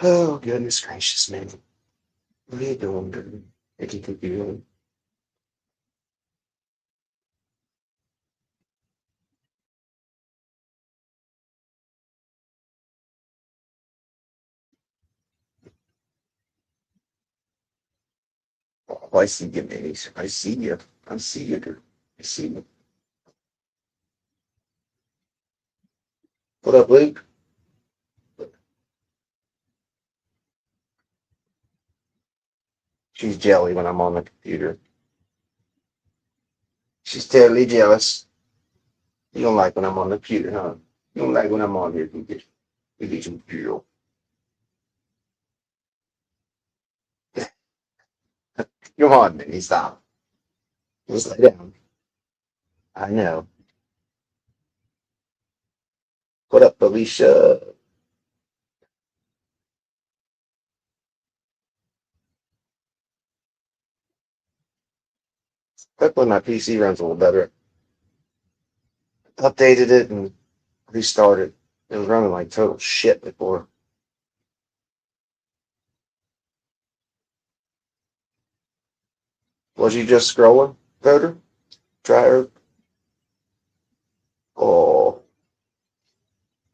Oh, goodness gracious, man. What are you doing, dude? What do you think you're doing? Oh, I see you, man. I see you. I see you, dude. I see you. What up, Luke? She's jelly when I'm on the computer. She's totally jealous. You don't like when I'm on the computer, huh? You don't like when I'm on here, you get some girl. Come on, Minnie, stop. Just lay down. I know. What up, Alicia? Hopefully my PC runs a little better. Updated it and restarted. It was running like total shit before. Was you just scrolling, voter? Try her. Oh,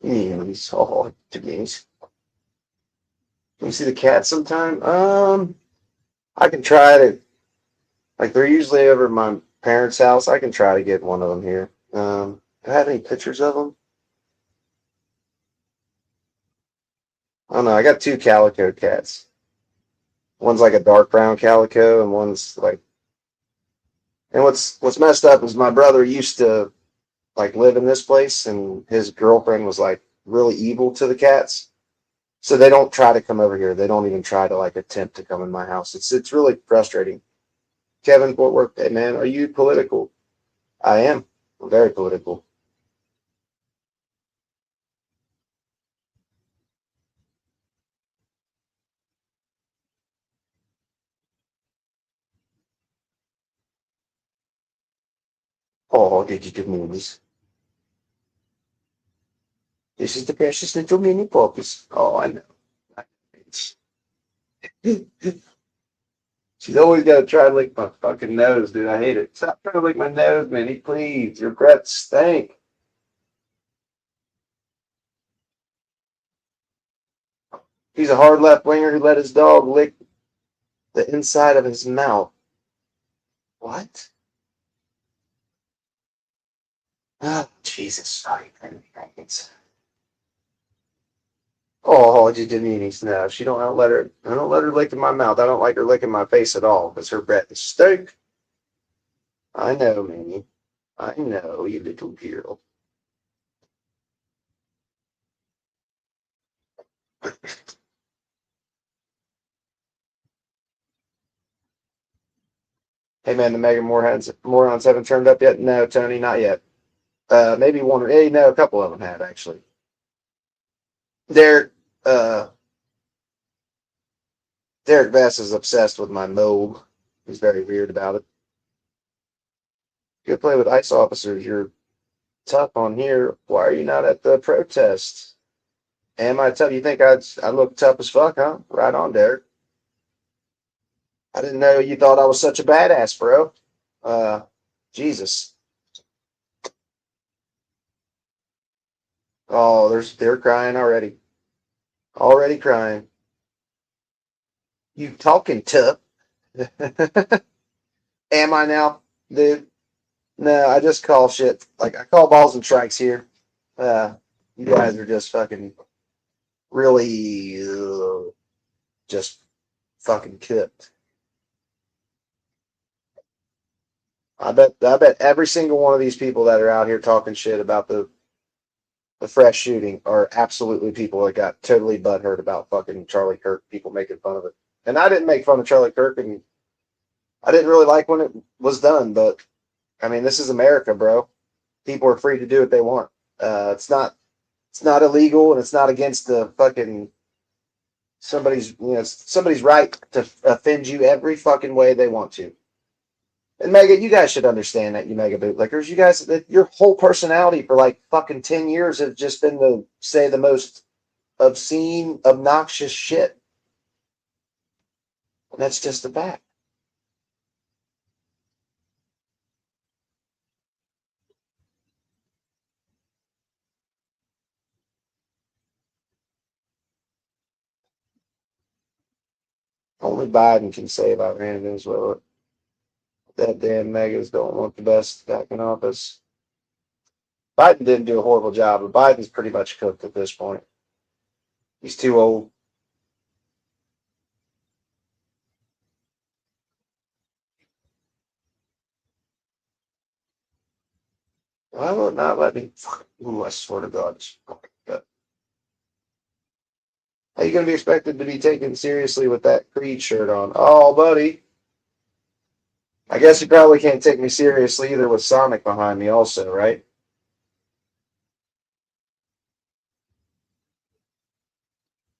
memes. Oh, to memes. Can you see the cat sometime? I can try to. Like they're usually over at my parents' house. I can try to get one of them here. Do I have any pictures of them? I don't know. I got two calico cats. One's like a dark brown calico, and one's like. And what's messed up is my brother used to like live in this place, and his girlfriend was like really evil to the cats. So they don't try to come over here. They don't even try to like attempt to come in my house. It's really frustrating. Kevin Fort Worth, hey man, are you political? I am. I'm very political. Oh, did you do movies? This is the precious little mini puppies. Oh, I know. She's always got to try to lick my fucking nose, dude. I hate it. Stop trying to lick my nose, Minnie, please. Your breath stink. He's a hard left winger who let his dog lick the inside of his mouth. What? Oh, Jesus. Sorry. Oh, Janini's no. She don't let her. I don't let her lick in my mouth. I don't like her licking my face at all because her breath is stink. I know, Minnie. I know, you little girl. Hey, man, the Mega Morons haven't turned up yet. No, Tony, not yet. Maybe one or hey, no, a couple of them have actually. Derek, uh, Derek Bass is obsessed with my mold. He's very weird about it. Good play with ICE officers. You're tough on here. Why are you not at the protest? Am I tough? You think I look tough as fuck, huh? Right on, Derek. I didn't know you thought I was such a badass, bro. Uh, Jesus. Oh, they're crying already. Already crying. You talking tough? Am I now, dude? No, I just call shit. Like I call balls and strikes here. Uh, you guys are just fucking really just fucking cooked. I bet every single one of these people that are out here talking shit about the fresh shooting are absolutely people that got totally butthurt about fucking Charlie Kirk, people making fun of it. And I didn't make fun of Charlie Kirk, and I didn't really like when it was done, but I mean, this is America, bro. People are free to do what they want. It's not illegal, and it's not against the fucking somebody's right to offend you every fucking way they want to. And Mega, you guys should understand that, you Mega bootlickers. You guys, your whole personality for like fucking 10 years have just been to say the most obscene, obnoxious shit. And that's just a fact. Only Biden can save Iran and Venezuela. That damn MAGAs don't want the best back in office. Biden didn't do a horrible job, but Biden's pretty much cooked at this point. He's too old. Why will it not let me? Ooh, I swear to God. How you going to be expected to be taken seriously with that Creed shirt on? Oh, buddy. I guess you probably can't take me seriously either with Sonic behind me, also, right?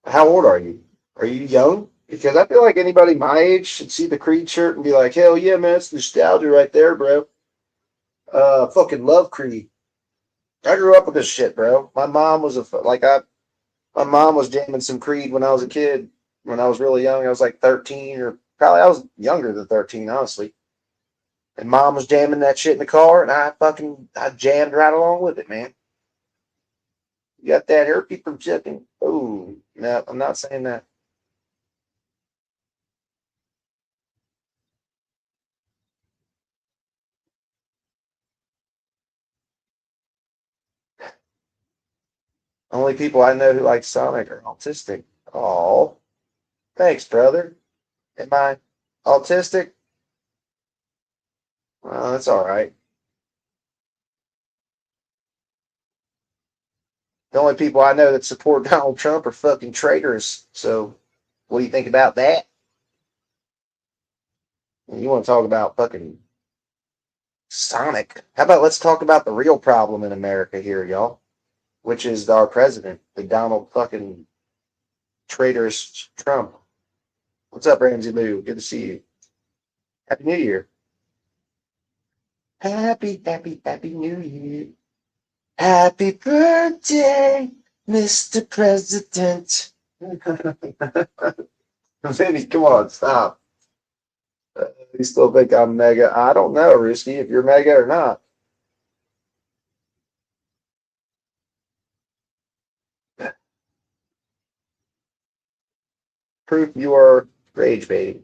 How old are you? Are you young? Because I feel like anybody my age should see the Creed shirt and be like, hell yeah, man, it's nostalgia right there, bro. Fucking love Creed. I grew up with this shit, bro. My mom was my mom was jamming some Creed when I was a kid. When I was really young, I was like 13, or probably I was younger than 13, honestly. And mom was jamming that shit in the car, and I jammed right along with it, man. You got that herpy from chicken? Oh, no, I'm not saying that. Only people I know who like Sonic are autistic. Oh, thanks, brother. Am I autistic? Well, that's all right. The only people I know that support Donald Trump are fucking traitors. So, what do you think about that? You want to talk about fucking Sonic? How about let's talk about the real problem in America here, y'all, which is our president, the Donald fucking traitorous Trump. What's up, Ramsey Lou? Good to see you. Happy New Year. Happy New Year. Happy birthday, Mr. President. Baby, come on, stop. You still think I'm mega? I don't know, Risky, if you're mega or not. Proof you are rage baiting.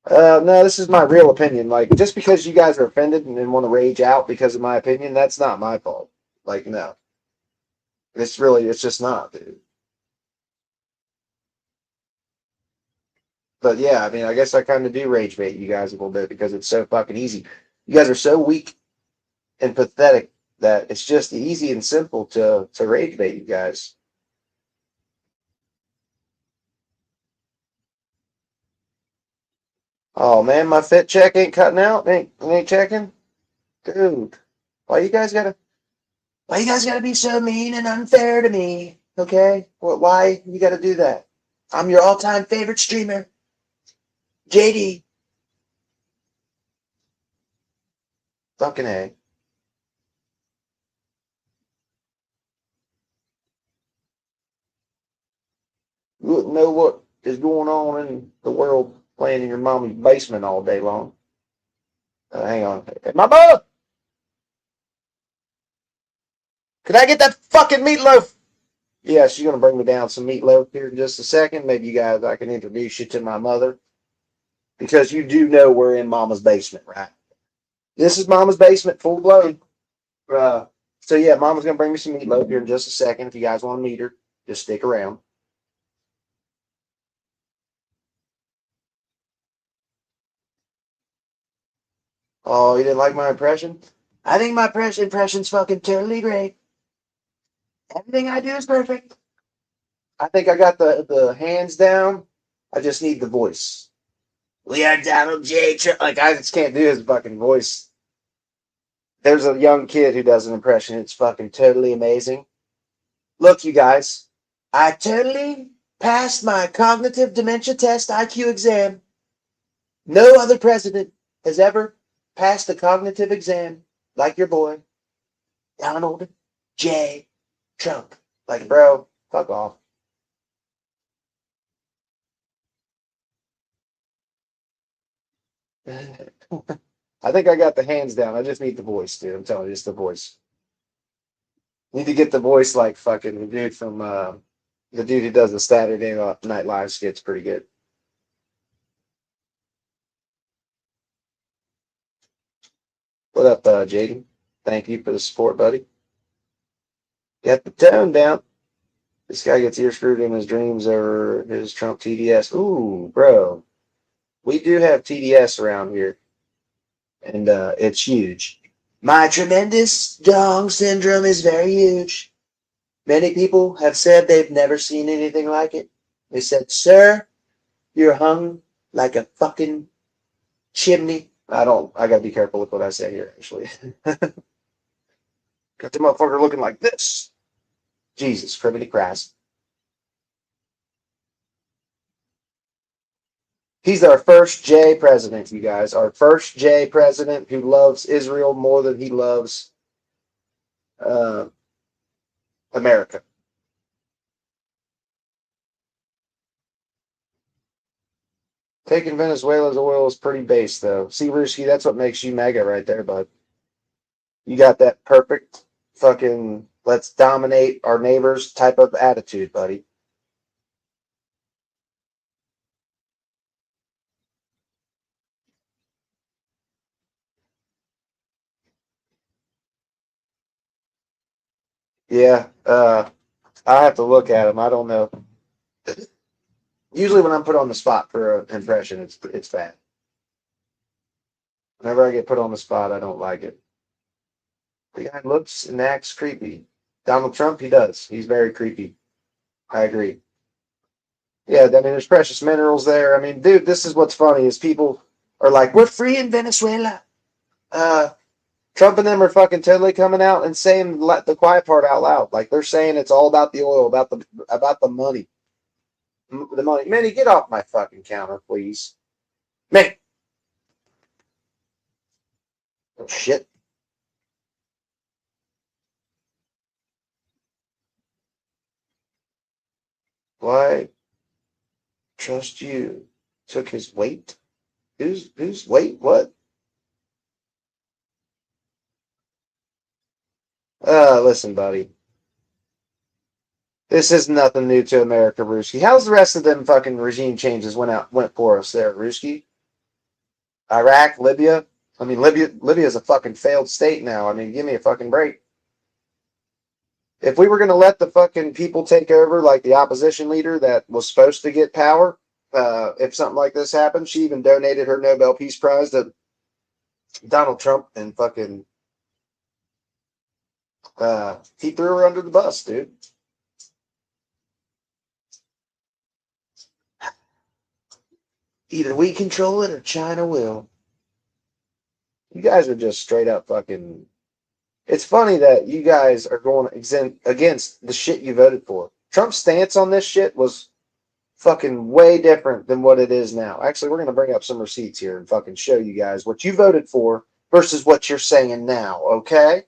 No, this is my real opinion. Like, just because you guys are offended and want to rage out because of my opinion, that's not my fault. Like, no, it's just not, dude. But yeah, I mean, I guess I kind of do rage bait you guys a little bit because it's so fucking easy. You guys are so weak and pathetic that it's just easy and simple to rage bait you guys. Oh man, my fit check ain't cutting out. Ain't checking, dude. Why you guys gotta why you guys gotta be so mean and unfair to me? Okay, why you gotta do that? I'm your all-time favorite streamer, JD. Fucking a. You wouldn't know what is going on in the world playing in your mommy's basement all day long. Hang on, my boy. Could I get that fucking meatloaf? Yeah, she's gonna bring me down some meatloaf here in just a second. Maybe you guys, I can introduce you to my mother because you do know we're in Mama's basement, right? This is Mama's basement, full blown. Uh, so yeah, Mama's gonna bring me some meatloaf here in just a second. If you guys want to meet her, just stick around. Oh, you didn't like my impression? I think my impression's fucking totally great. Everything I do is perfect. I think I got the hands down. I just need the voice. We are Donald J. Trump. Like I just can't do his fucking voice. There's a young kid who does an impression. It's fucking totally amazing. Look, you guys, I totally passed my cognitive dementia test IQ exam. No other president has ever passed the cognitive exam like your boy, Donald J. Trump. Like, bro, fuck off. I think I got the hands down. I just need the voice, dude. I'm telling you, just the voice. Need to get the voice like fucking the dude from the dude who does the Saturday Night Live skits. Pretty good. What up, Jaden? Thank you for the support, buddy. Got the tone down. This guy gets ear screwed in his dreams over his Trump TDS. Ooh, bro. We do have TDS around here, and it's huge. My tremendous dong syndrome is very huge. Many people have said they've never seen anything like it. They said, "Sir, you're hung like a fucking chimney." I gotta be careful with what I say here, actually. Got the motherfucker looking like this. Jesus, criminy Christ. He's our first J president, you guys. Our first J president who loves Israel more than he loves uh, America. Taking Venezuela's oil is pretty base, though. See, Ruski, that's what makes you MAGA right there, bud. You got that perfect fucking let's dominate our neighbors type of attitude, buddy. Yeah, I have to look at them. I don't know. Usually, when I'm put on the spot for an impression, it's bad. Whenever I get put on the spot, I don't like it. The guy looks and acts creepy. Donald Trump, he does. He's very creepy. I agree. Yeah, I mean, there's precious minerals there. I mean, dude, this is what's funny is people are like, "We're free in Venezuela." Uh, Trump and them are fucking totally coming out and saying the quiet part out loud. Like they're saying it's all about the oil, about the money, the money. Manny, get off my fucking counter, please. Manny, oh, shit. Why trust you? Took his weight. Who's weight? What? Listen, buddy. This is nothing new to America, Ruski. How's the rest of them fucking regime changes went for us there, Ruski? Iraq, Libya. I mean, Libya is a fucking failed state now. I mean, give me a fucking break. If we were going to let the fucking people take over, like the opposition leader that was supposed to get power, if something like this happened, she even donated her Nobel Peace Prize to Donald Trump and fucking he threw her under the bus, dude. Either we control it or China will. You guys are just straight up fucking. It's funny that you guys are going against the shit you voted for. Trump's stance on this shit was fucking way different than what it is now. Actually, we're going to bring up some receipts here and fucking show you guys what you voted for versus what you're saying now, okay?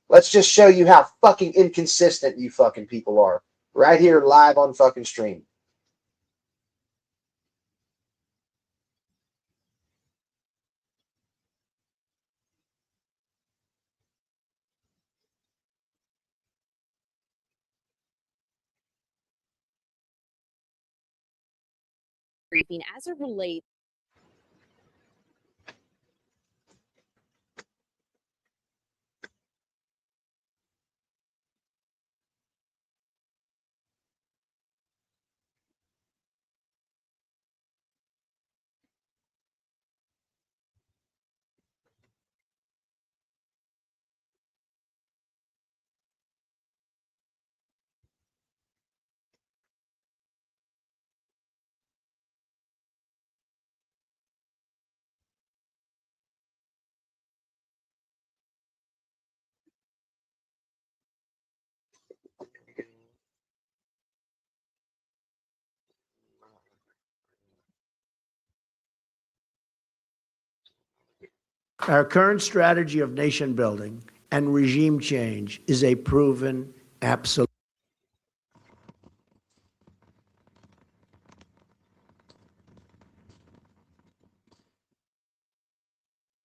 Let's just show you how fucking inconsistent you fucking people are. Right here, live on fucking stream. Briefing as it relates. Our current strategy of nation building and regime change is a proven absolute.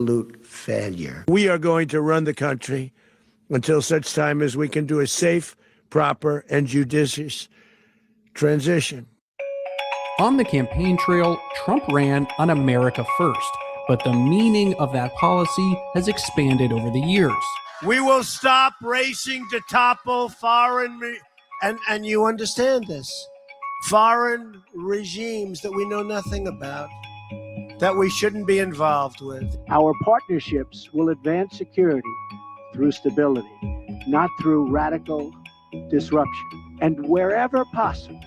absolute failure. We are going to run the country until such time as we can do a safe, proper, and judicious transition. On the campaign trail, Trump ran on America First, but the meaning of that policy has expanded over the years. We will stop racing to topple foreign, and you understand this, foreign regimes that we know nothing about, that we shouldn't be involved with. Our partnerships will advance security through stability, not through radical disruption. And wherever possible,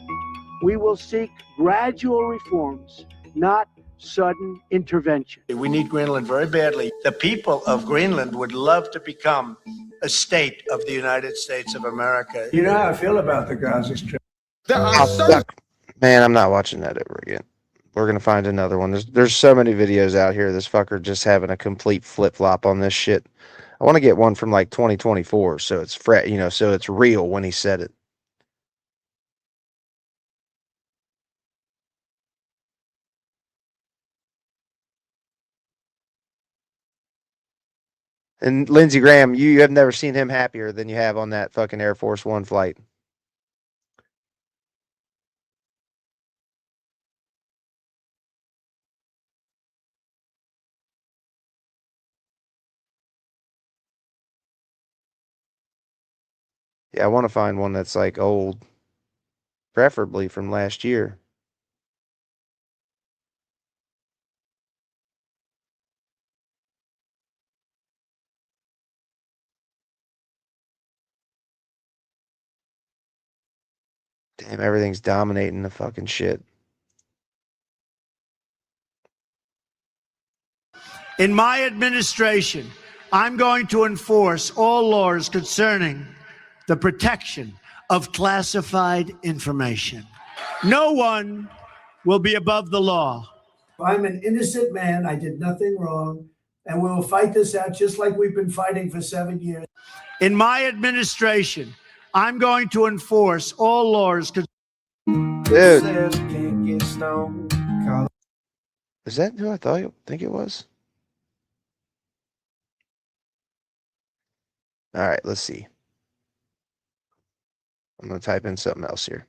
we will seek gradual reforms, not sudden intervention. We need Greenland very badly. The people of Greenland would love to become a state of the United States of America. You know how I feel about the Gaza Strip. Man, I'm not watching that ever again. We're gonna find another one. There's so many videos out here. This fucker just having a complete flip flop on this shit. I want to get one from like 2024, so it's so it's real when he said it. And Lindsey Graham, you have never seen him happier than you have on that fucking Air Force One flight. Yeah, I want to find one that's like old, preferably from last year. Damn, everything's dominating the fucking shit. In my administration, I'm going to enforce all laws concerning the protection of classified information. No one will be above the law. I'm an innocent man. I did nothing wrong. And we will fight this out just like we've been fighting for 7 years. In my administration, I'm going to enforce all laws. Dude. Is that who I think it was? All right, let's see. I'm going to type in something else here.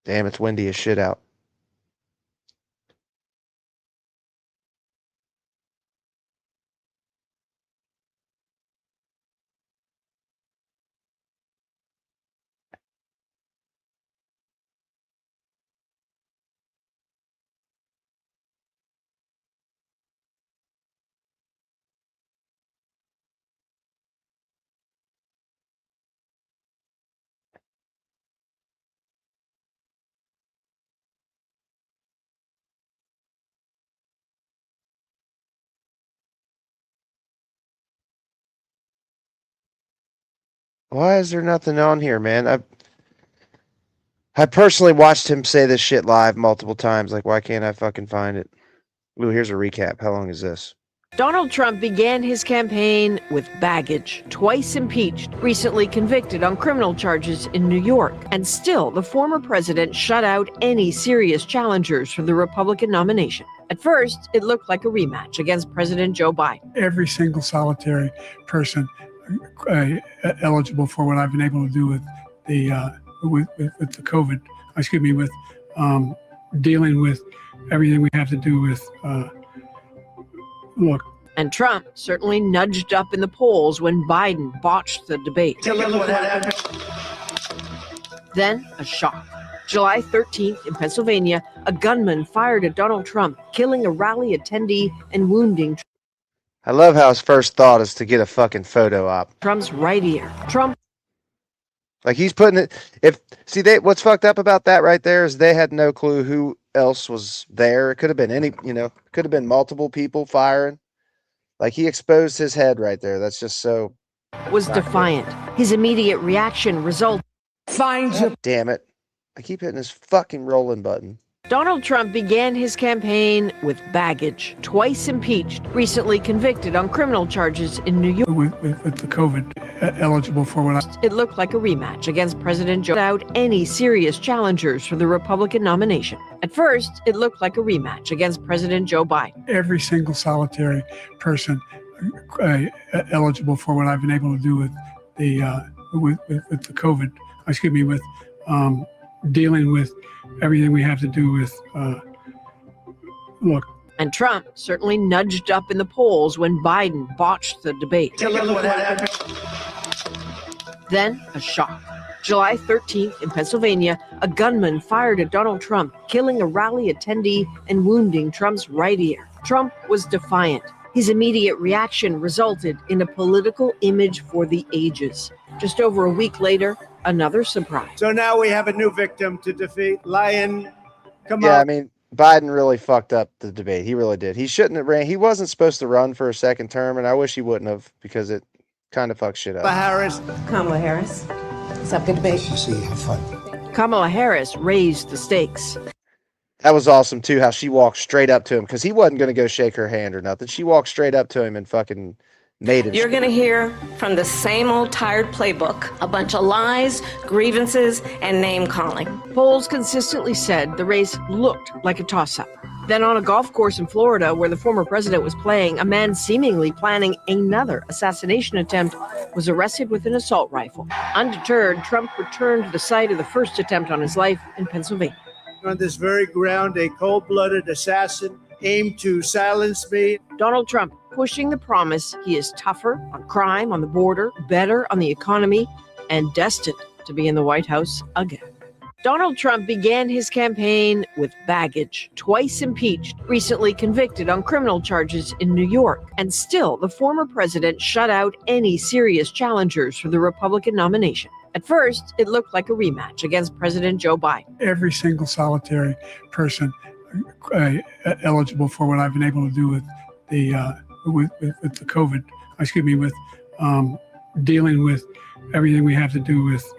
Damn, it's windy as shit out. Why is there nothing on here, man? I personally watched him say this shit live multiple times. Like, why can't I fucking find it? Ooh, here's a recap. How long is this? Donald Trump began his campaign with baggage, twice impeached, recently convicted on criminal charges in New York. And still, the former president shut out any serious challengers for the Republican nomination. At first, it looked like a rematch against President Joe Biden. Every single solitary person eligible for what I've been able to do with the with the COVID, with dealing with everything we have to do with look. And Trump certainly nudged up in the polls when Biden botched the debate. Then a shock. July 13th in Pennsylvania, a gunman fired at Donald Trump, killing a rally attendee and wounding I love how his first thought is to get a fucking photo op. Trump's right ear. Trump. Like he's putting it. What's fucked up about that right there is they had no clue who else was there. It could have been could have been multiple people firing. Like he exposed his head right there. That's just so. Was defiant. His immediate reaction resulted. God damn it. I keep hitting this fucking rolling button. Donald Trump began his campaign with baggage, twice impeached, recently convicted on criminal charges in New York. With the COVID eligible for what It looked like a rematch against President Joe without any serious challengers for the Republican nomination. At first, it looked like a rematch against President Joe Biden. every single solitary person eligible for what I've been able to do with the COVID, with dealing with everything we have to do with, look. And Trump certainly nudged up in the polls when Biden botched the debate. Then a shock. July 13th in Pennsylvania, a gunman fired at Donald Trump, killing a rally attendee and wounding Trump's right ear. Trump was defiant. His immediate reaction resulted in a political image for the ages. Just over a week later, another surprise. So now we have a new victim to defeat. Lion, come on. Yeah, I mean, Biden really fucked up the debate. He really did. He shouldn't have ran. He wasn't supposed to run for a second term, and I wish he wouldn't have, because it kind of fucks shit up. Kamala Harris. What's up, good debate? See, have fun. Kamala Harris raised the stakes. That was awesome, too, how she walked straight up to him, because he wasn't going to go shake her hand or nothing. She walked straight up to him and fucking made it. You're going to hear from the same old tired playbook, a bunch of lies, grievances, and name-calling. Polls consistently said the race looked like a toss-up. Then on a golf course in Florida where the former president was playing, a man seemingly planning another assassination attempt was arrested with an assault rifle. Undeterred, Trump returned to the site of the first attempt on his life in Pennsylvania. On this very ground, a cold-blooded assassin aimed to silence me. Donald Trump pushing the promise he is tougher on crime, on the border, better on the economy, and destined to be in the White House again. Donald Trump began his campaign with baggage, twice impeached, recently convicted on criminal charges in New York. And still, the former president shut out any serious challengers for the Republican nomination. At first, it looked like a rematch against President Joe Biden. Every single solitary person eligible for what I've been able to do with the COVID, with dealing with everything we have to do with,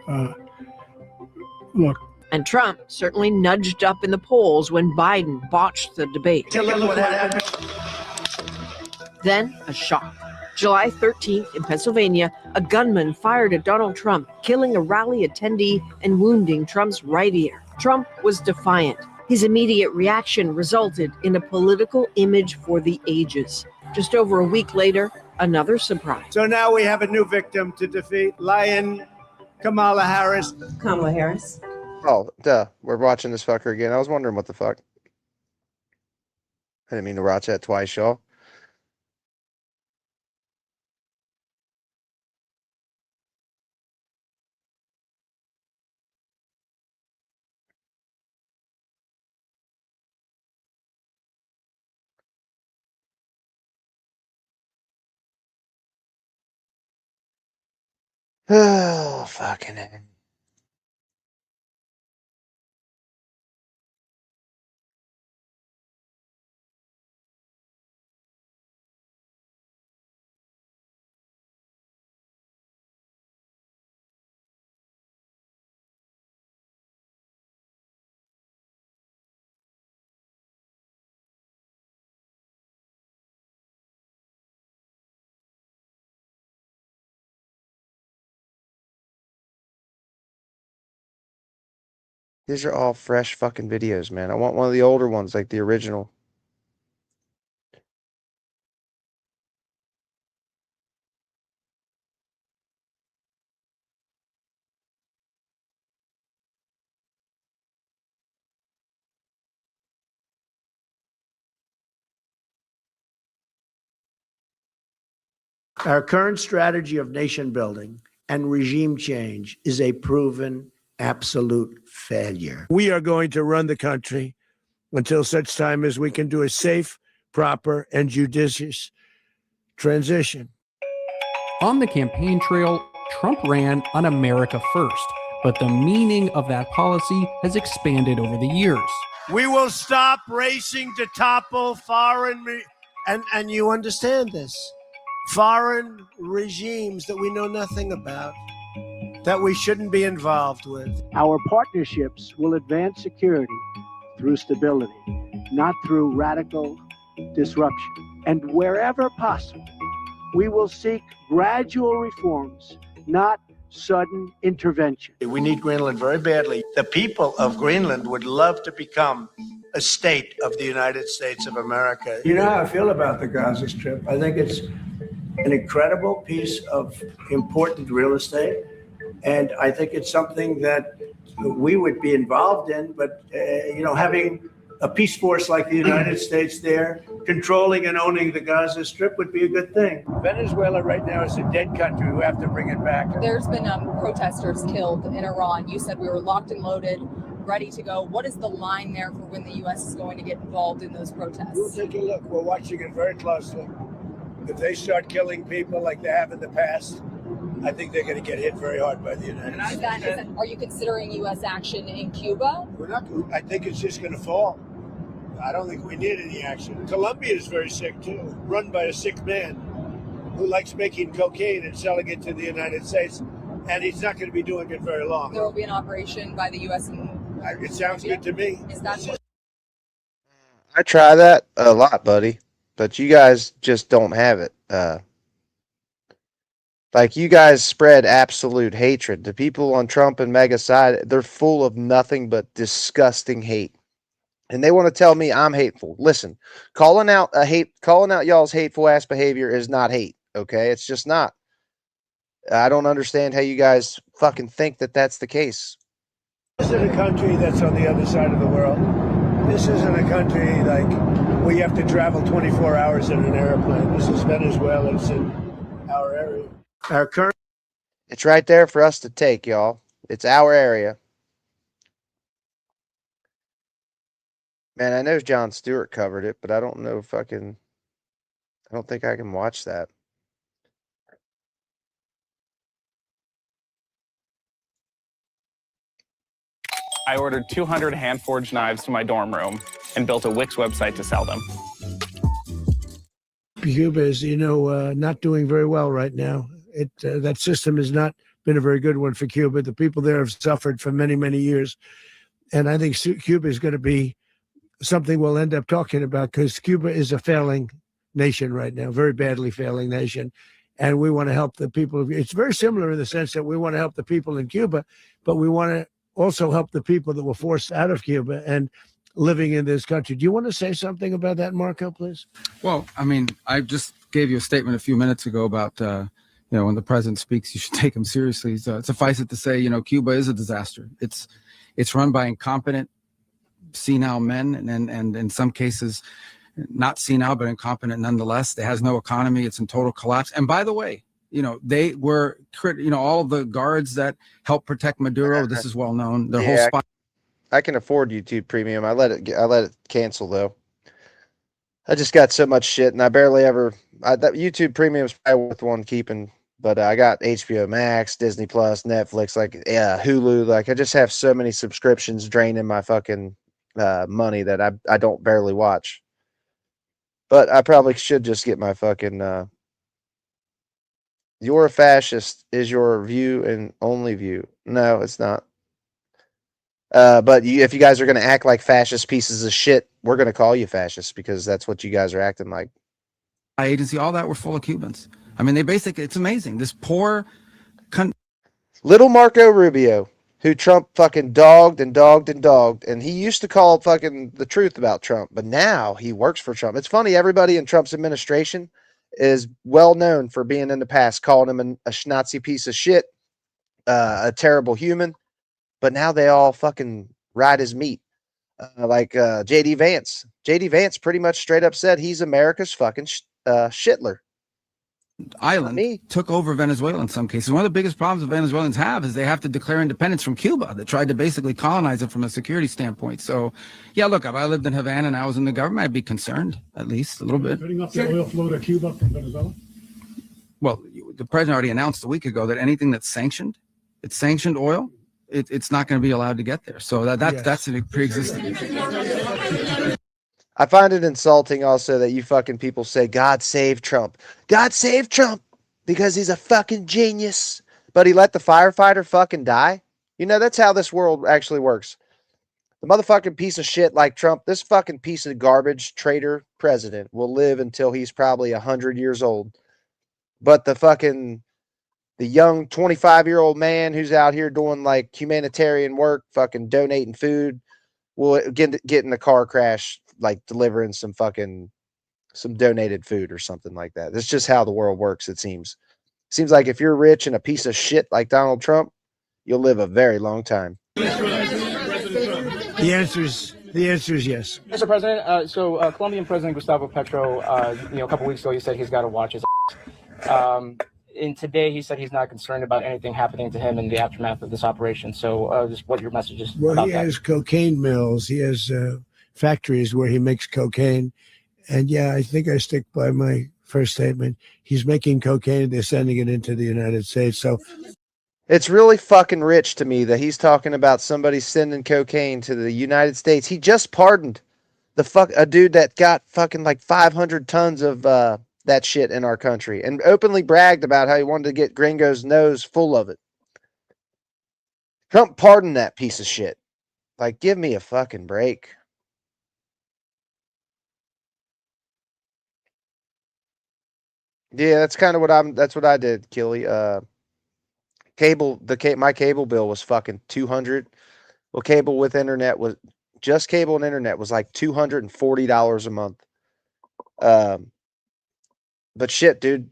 look. And Trump certainly nudged up in the polls when Biden botched the debate. Then a shock. July 13th in Pennsylvania, a gunman fired at Donald Trump, killing a rally attendee and wounding Trump's right ear. Trump was defiant. His immediate reaction resulted in a political image for the ages. Just over a week later, another surprise. So now we have a new victim to defeat. Lion, Kamala Harris. Kamala Harris. Oh, duh. We're watching this fucker again. I was wondering what the fuck. I didn't mean to watch that twice, y'all. Oh, fucking hell. These are all fresh fucking videos, man. I want one of the older ones, like the original. Our current strategy of nation building and regime change is a proven absolute failure. We are going to run the country until such time as we can do a safe, proper, and judicious transition. On the campaign trail, Trump ran on America First, but the meaning of that policy has expanded over the years. We will stop racing to topple foreign, and you understand this, foreign regimes that we know nothing about, that we shouldn't be involved with. Our partnerships will advance security through stability, not through radical disruption. And wherever possible, we will seek gradual reforms, not sudden intervention. We need Greenland very badly. The people of Greenland would love to become a state of the United States of America. You know how I feel about the Gaza Strip. I think it's an incredible piece of important real estate. And I think it's something that we would be involved in. But, having a peace force like the United States there, controlling and owning the Gaza Strip would be a good thing. Venezuela right now is a dead country. We have to bring it back. There's been protesters killed in Iran. You said we were locked and loaded, ready to go. What is the line there for when the U.S. is going to get involved in those protests? We'll take a look. We're watching it very closely. If they start killing people like they have in the past, I think they're going to get hit very hard by the United States. Are you considering U.S. action in Cuba? We're not. I think it's just going to fall. I don't think we need any action. Colombia is very sick too, run by a sick man who likes making cocaine and selling it to the United States, and he's not going to be doing it very long. There will be an operation by the U.S. It sounds good to me. Is that what? I try that a lot, buddy, but you guys just don't have it. Like, you guys spread absolute hatred. The people on Trump and MAGA side, they're full of nothing but disgusting hate. And they want to tell me I'm hateful. Listen, calling out y'all's hateful ass behavior is not hate. Okay, it's just not. I don't understand how you guys fucking think that that's the case. This isn't a country that's on the other side of the world. This isn't a country like where you have to travel 24 hours in an airplane. This is Venezuela. It's in our area. Our current. It's right there for us to take, y'all. It's our area. Man, I know Jon Stewart covered it, but I don't know if I don't think I can watch that. I ordered 200 hand-forged knives to my dorm room and built a Wix website to sell them. Cuba is, not doing very well right now. That system has not been a very good one for Cuba. The people there have suffered for many, many years. And I think Cuba is going to be something we'll end up talking about, because Cuba is a failing nation right now, very badly failing nation. And we want to help the people. It's very similar in the sense that we want to help the people in Cuba, but we want to also help the people that were forced out of Cuba and living in this country. Do you want to say something about that, Marco, please? Well, I mean, I just gave you a statement a few minutes ago about, when the president speaks, you should take him seriously. So suffice it to say, Cuba is a disaster. It's run by incompetent, senile men, and in some cases not senile but incompetent nonetheless. It has no economy. It's in total collapse. And by the way, they were all of the guards that helped protect Maduro, this is well known, the whole spot. I can afford YouTube Premium. I let it cancel though. I just got so much shit, and I barely ever that YouTube Premium is probably worth one keeping. But I got HBO Max, Disney Plus, Netflix, Hulu. Like, I just have so many subscriptions draining my fucking money that I don't barely watch. But I probably should just get my fucking you're a fascist is your view and only view. No, it's not. But if you guys are going to act like fascist pieces of shit, we're going to call you fascists, because that's what you guys are acting like. Agency, all that were full of Cubans. I mean, it's amazing. This poor little Marco Rubio, who Trump fucking dogged, and he used to call fucking the truth about Trump, but now he works for Trump. It's funny, everybody in Trump's administration is well known for being in the past calling him a schnazi piece of shit, a terrible human, but now they all fucking ride his meat. J.D. Vance. J.D. Vance pretty much straight up said he's America's fucking shitler. Island took over Venezuela in some cases. One of the biggest problems the Venezuelans have is they have to declare independence from Cuba. They tried to basically colonize it from a security standpoint. So, yeah, look, if I lived in Havana and I was in the government, I'd be concerned, at least a little bit. Putting up the oil flow to Cuba from Venezuela? Well, the president already announced a week ago that anything that's sanctioned oil, it's not going to be allowed to get there. So that's a pre-existing. I find it insulting also that you fucking people say, God save Trump. God save Trump because he's a fucking genius. But he let the firefighter fucking die. That's how this world actually works. The motherfucking piece of shit like Trump, this fucking piece of garbage traitor president will live until he's probably 100 years old. But the young 25-year-old man who's out here doing like humanitarian work, fucking donating food, will get in the car crash, like delivering some donated food or something like that. That's just how the world works, it seems. Seems like if you're rich and a piece of shit like Donald Trump, you'll live a very long time. The answer is yes. Mr. President, Colombian President Gustavo Petro, a couple weeks ago, he said he's got to watch his and today he said he's not concerned about anything happening to him in the aftermath of this operation. So just what your message is Well, about he that. has cocaine mills. He has factories where he makes cocaine. And yeah, I think I stick by my first statement. He's making cocaine. They're sending it into the United States. So it's really fucking rich to me that he's talking about somebody sending cocaine to the United States. He just pardoned a dude that got fucking like 500 tons of that shit in our country and openly bragged about how he wanted to get Gringo's nose full of it. Trump pardoned that piece of shit. Like, give me a fucking break. Yeah, that's kind of that's what I did, Killy. My cable bill was fucking 200. Well, cable with internet was just cable and internet was like $240 a month. But shit, dude,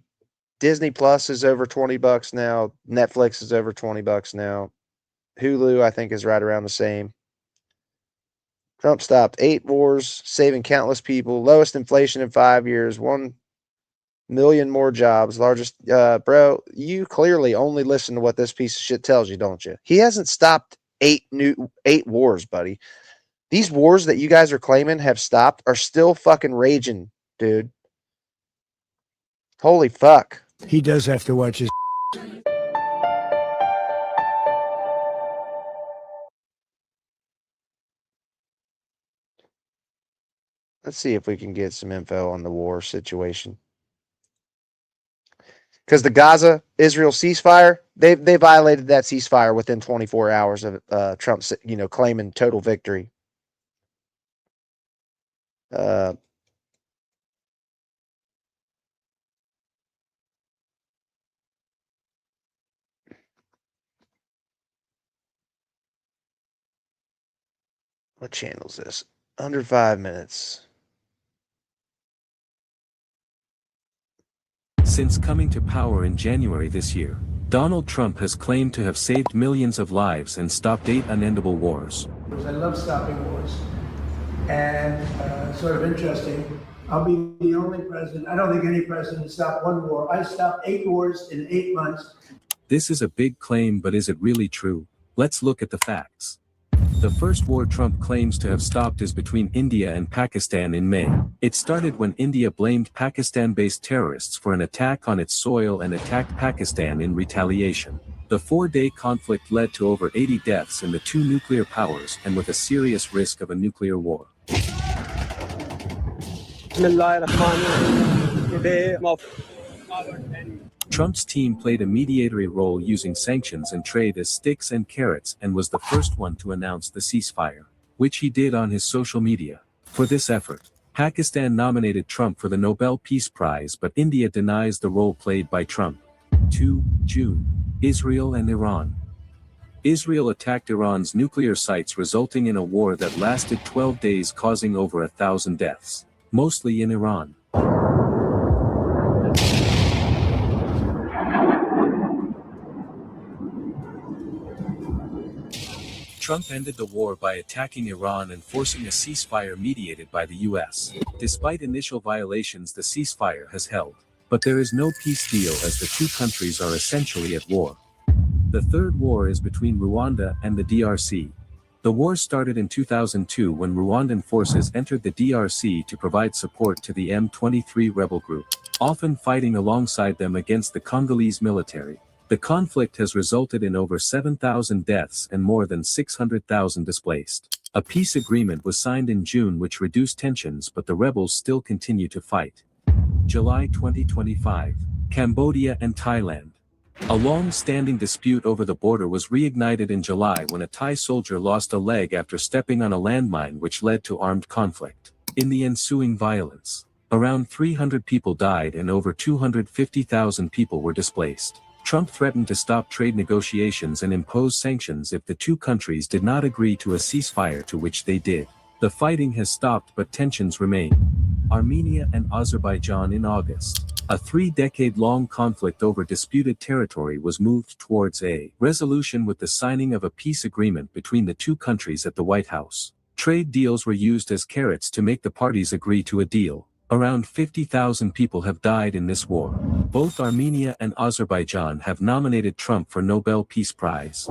Disney Plus is over $20 now. Netflix is over $20 now. Hulu, I think, is right around the same. Trump stopped 8 wars, saving countless people, lowest inflation in 5 years, 1 million more jobs, largest. Bro, you clearly only listen to what this piece of shit tells you, don't you? He hasn't stopped 8 wars, buddy. These wars that you guys are claiming have stopped are still fucking raging, dude. Holy fuck. he does have to watch his. Let's see if we can get some info on the war situation. Because the Gaza-Israel ceasefire, they violated that ceasefire within 24 hours of Trump, claiming total victory. What channel is this? Under 5 minutes. Since coming to power in January this year, Donald Trump has claimed to have saved millions of lives and stopped 8 unendable wars. I love stopping wars. And sort of interesting, I'll be the only president. I don't think any president stopped 1 war. I stopped 8 wars in 8 months. This is a big claim, but is it really true? Let's look at the facts. The first war Trump claims to have stopped is between India and Pakistan in May. It started when India blamed Pakistan-based terrorists for an attack on its soil and attacked Pakistan in retaliation. The 4-day conflict led to over 80 deaths in the 2 nuclear powers and with a serious risk of a nuclear war. Trump's team played a mediatory role using sanctions and trade as sticks and carrots and was the first one to announce the ceasefire, which he did on his social media. For this effort, Pakistan nominated Trump for the Nobel Peace Prize, but India denies the role played by Trump. 2. June. Israel and Iran. Israel attacked Iran's nuclear sites, resulting in a war that lasted 12 days, causing over 1,000 deaths, mostly in Iran. Trump ended the war by attacking Iran and forcing a ceasefire mediated by the U.S. Despite initial violations, the ceasefire has held. But there is no peace deal as the 2 countries are essentially at war. The third war is between Rwanda and the DRC. The war started in 2002 when Rwandan forces entered the DRC to provide support to the M23 rebel group, often fighting alongside them against the Congolese military. The conflict has resulted in over 7,000 deaths and more than 600,000 displaced. A peace agreement was signed in June which reduced tensions, but the rebels still continue to fight. July 2025. Cambodia and Thailand. A long-standing dispute over the border was reignited in July when a Thai soldier lost a leg after stepping on a landmine which led to armed conflict. In the ensuing violence, around 300 people died and over 250,000 people were displaced. Trump threatened to stop trade negotiations and impose sanctions if the two countries did not agree to a ceasefire, to which they did. The fighting has stopped but tensions remain. Armenia and Azerbaijan. In August, a 3-decade-long conflict over disputed territory was moved towards a resolution with the signing of a peace agreement between the two countries at the White House. Trade deals were used as carrots to make the parties agree to a deal. Around 50,000 people have died in this war. Both Armenia and Azerbaijan have nominated Trump for Nobel Peace Prize.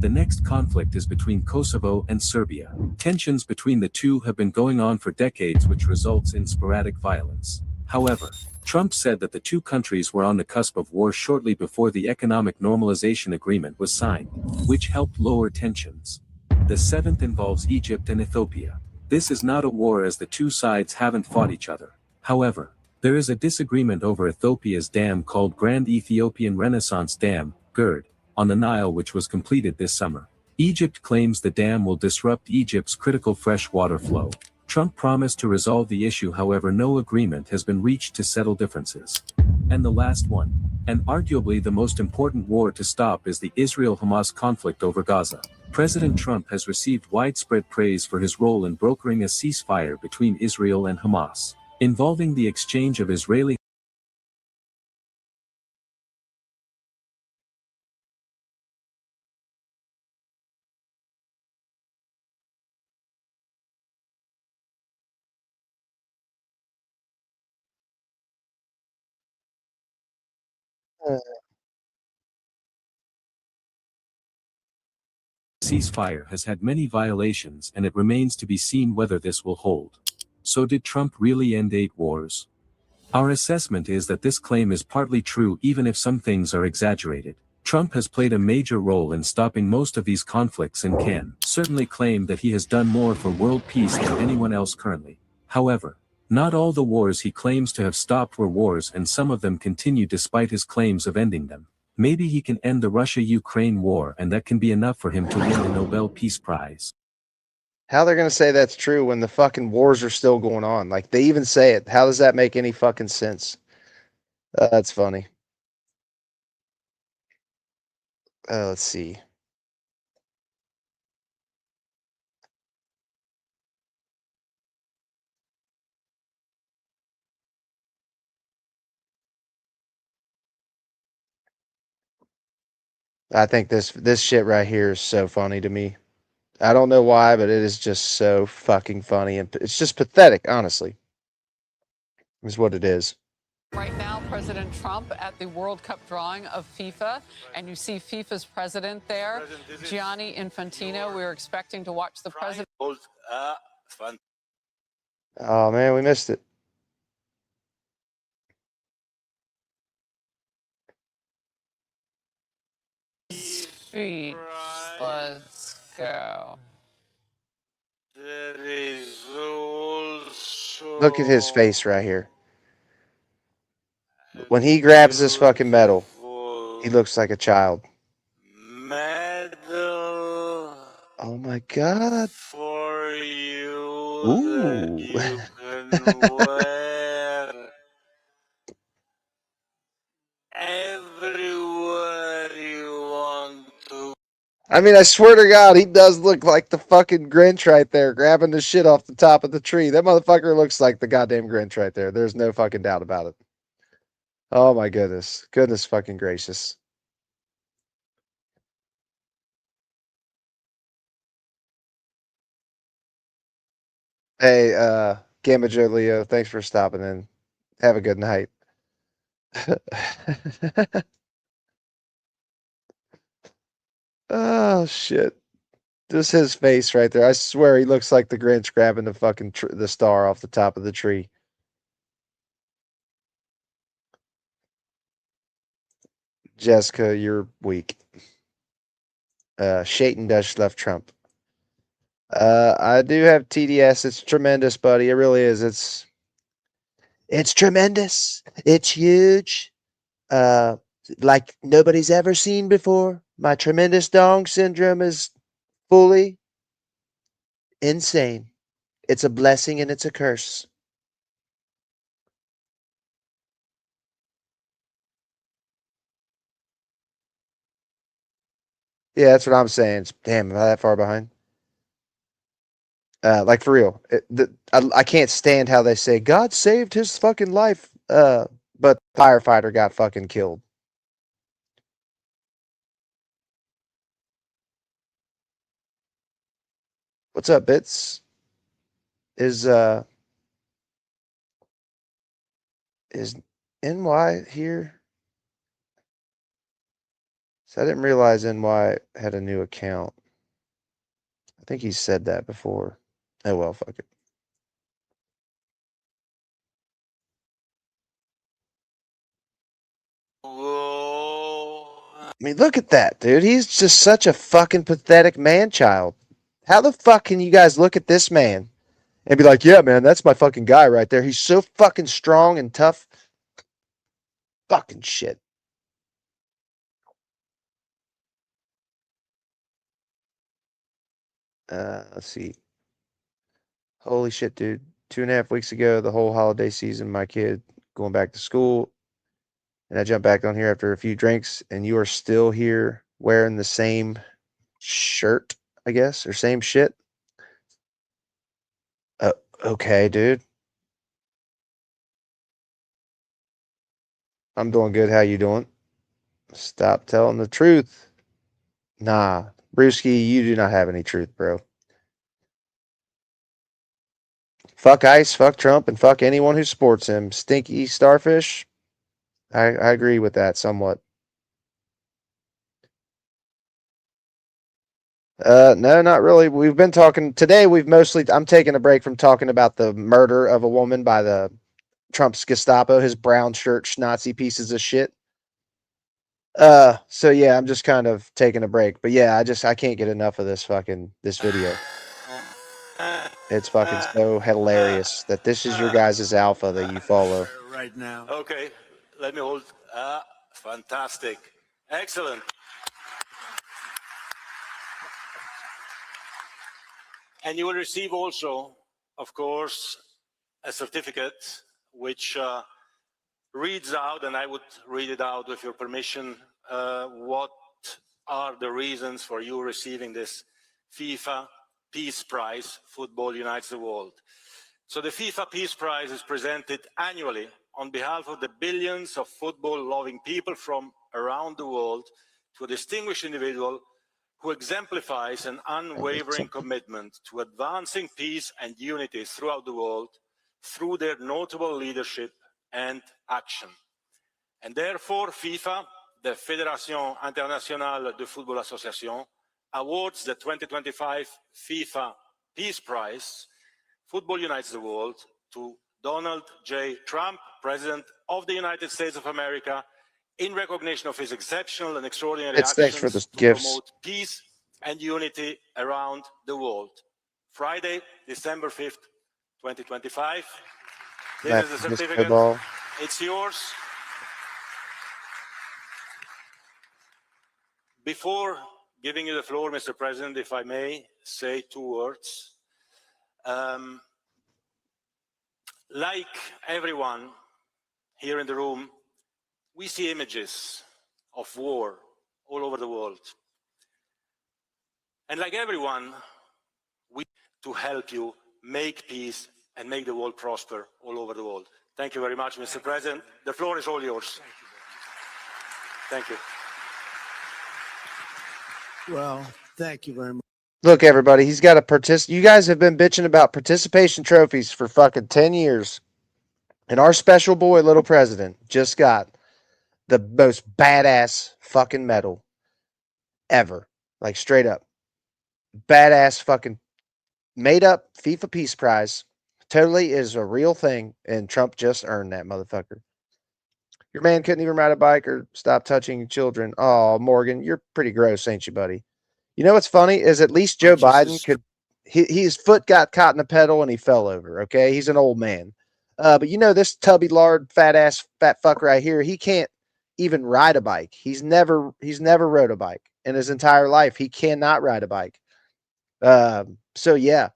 The next conflict is between Kosovo and Serbia. Tensions between the two have been going on for decades, which results in sporadic violence. However, Trump said that the two countries were on the cusp of war shortly before the Economic Normalization Agreement was signed, which helped lower tensions. The seventh involves Egypt and Ethiopia. This is not a war, as the two sides haven't fought each other. However, there is a disagreement over Ethiopia's dam called Grand Ethiopian Renaissance Dam, GERD, on the Nile, which was completed this summer. Egypt claims the dam will disrupt Egypt's critical fresh water flow. Trump promised to resolve the issue, however no agreement has been reached to settle differences. And the last one, and arguably the most important war to stop, is the Israel-Hamas conflict over Gaza. President Trump has received widespread praise for his role in brokering a ceasefire between Israel and Hamas, involving the exchange of Israeli ceasefire has had many violations, and it remains to be seen whether this will hold. So did Trump really end 8 wars? Our assessment is that this claim is partly true, even if some things are exaggerated. Trump has played a major role in stopping most of these conflicts and can certainly claim that he has done more for world peace than anyone else currently. However, not all the wars he claims to have stopped were wars, and some of them continue despite his claims of ending them. Maybe he can end the Russia-Ukraine war, and that can be enough for him to win the Nobel Peace Prize. How they're going to say that's true when the fucking wars are still going on? Like, they even say it. How does that make any fucking sense? That's funny. Let's see. I think this shit right here is so funny to me. I don't know why, but it is just so fucking funny, and it's just pathetic, honestly. Is what it is. Right now, President Trump at the World Cup drawing of FIFA, and you see FIFA's president there, Gianni Infantino. We were expecting to watch the president. Oh man, we missed it. Feet. Let's go. Look at his face right here. When he grabs this fucking medal, he looks like a child. Oh my god. For you. Ooh. You can wear everywhere you want to. I mean, I swear to God, he does look like the fucking Grinch right there, grabbing the shit off the top of the tree. That motherfucker looks like the goddamn Grinch right there. There's no fucking doubt about it. Oh my goodness. Goodness fucking gracious. Hey, Gamma Joe Leo, thanks for stopping in. Have a good night. Oh shit. Just his face right there. I swear he looks like the Grinch grabbing the fucking the star off the top of the tree. Jessica, you're weak. Shaitan Dutch left Trump. I do have TDS. It's tremendous, buddy. It really is. It's tremendous. It's huge. like nobody's ever seen before. My tremendous dong syndrome is fully insane. It's a blessing and it's a curse. Yeah, that's what I'm saying. Damn, am I that far behind? Like for real, I can't stand how they say God saved his fucking life, but the firefighter got fucking killed. What's up, Bits? Is NY here? So I didn't realize NY had a new account. I think he said that before. Oh well, fuck it. I mean, look at that, dude. He's just such a fucking pathetic man-child. How the fuck can you guys look at this man and be like, yeah, man, that's my fucking guy right there. He's so fucking strong and tough. Fucking shit. Let's see. Holy shit, dude. 2.5 weeks ago, the whole holiday season, my kid going back to school, and I jumped back on here after a few drinks, and you are still here wearing the same shirt, I guess, or same shit. Okay, dude. I'm doing good. How you doing? Stop telling the truth. Nah, Brewski, you do not have any truth, bro. Fuck ICE, fuck Trump, and fuck anyone who supports him. Stinky starfish. I agree with that somewhat. No, not really. We've been talking today. I'm taking a break from talking about the murder of a woman by the Trump's Gestapo, his brown shirt Nazi pieces of shit. So yeah, I'm just kind of taking a break. But yeah, I can't get enough of this video. It's fucking so hilarious that this is your guys' alpha that you follow. Right now. Okay, let me hold. Fantastic. Excellent. And you will receive also, of course, a certificate which reads out, and I would read it out with your permission, what are the reasons for you receiving this FIFA Peace Prize, Football Unites the World. So the FIFA Peace Prize is presented annually on behalf of the billions of football-loving people from around the world to a distinguished individual who exemplifies an unwavering commitment to advancing peace and unity throughout the world through their notable leadership and action. And therefore, FIFA, the Fédération Internationale de Football Association, awards the 2025 FIFA Peace Prize, Football Unites the World, to Donald J. Trump, President of the United States of America, in recognition of his exceptional and extraordinary actions to promote peace and unity around the world. Friday, December 5th, 2025. This is the certificate. It's yours. Before giving you the floor, Mr. President, if I may say 2 words. Like everyone here in the room, we see images of war all over the world. And like everyone, we to help you make peace and make the world prosper all over the world. Thank you very much, Mr. President. The floor is all yours. Thank you. Well, thank you very much. Look, everybody, he's got a you guys have been bitching about participation trophies for fucking 10 years. And our special boy, little president, just got the most badass fucking medal ever. Like, straight up. Badass fucking made up FIFA Peace Prize. Totally is a real thing, and Trump just earned that motherfucker. Your man couldn't even ride a bike or stop touching children. Oh, Morgan, you're pretty gross, ain't you, buddy? You know what's funny is at least Joe Biden could. His foot got caught in a pedal and he fell over. Okay, he's an old man. But you know this tubby lard fat fuck right here. He can't even ride a bike. He's never rode a bike in his entire life. He cannot ride a bike. So yeah,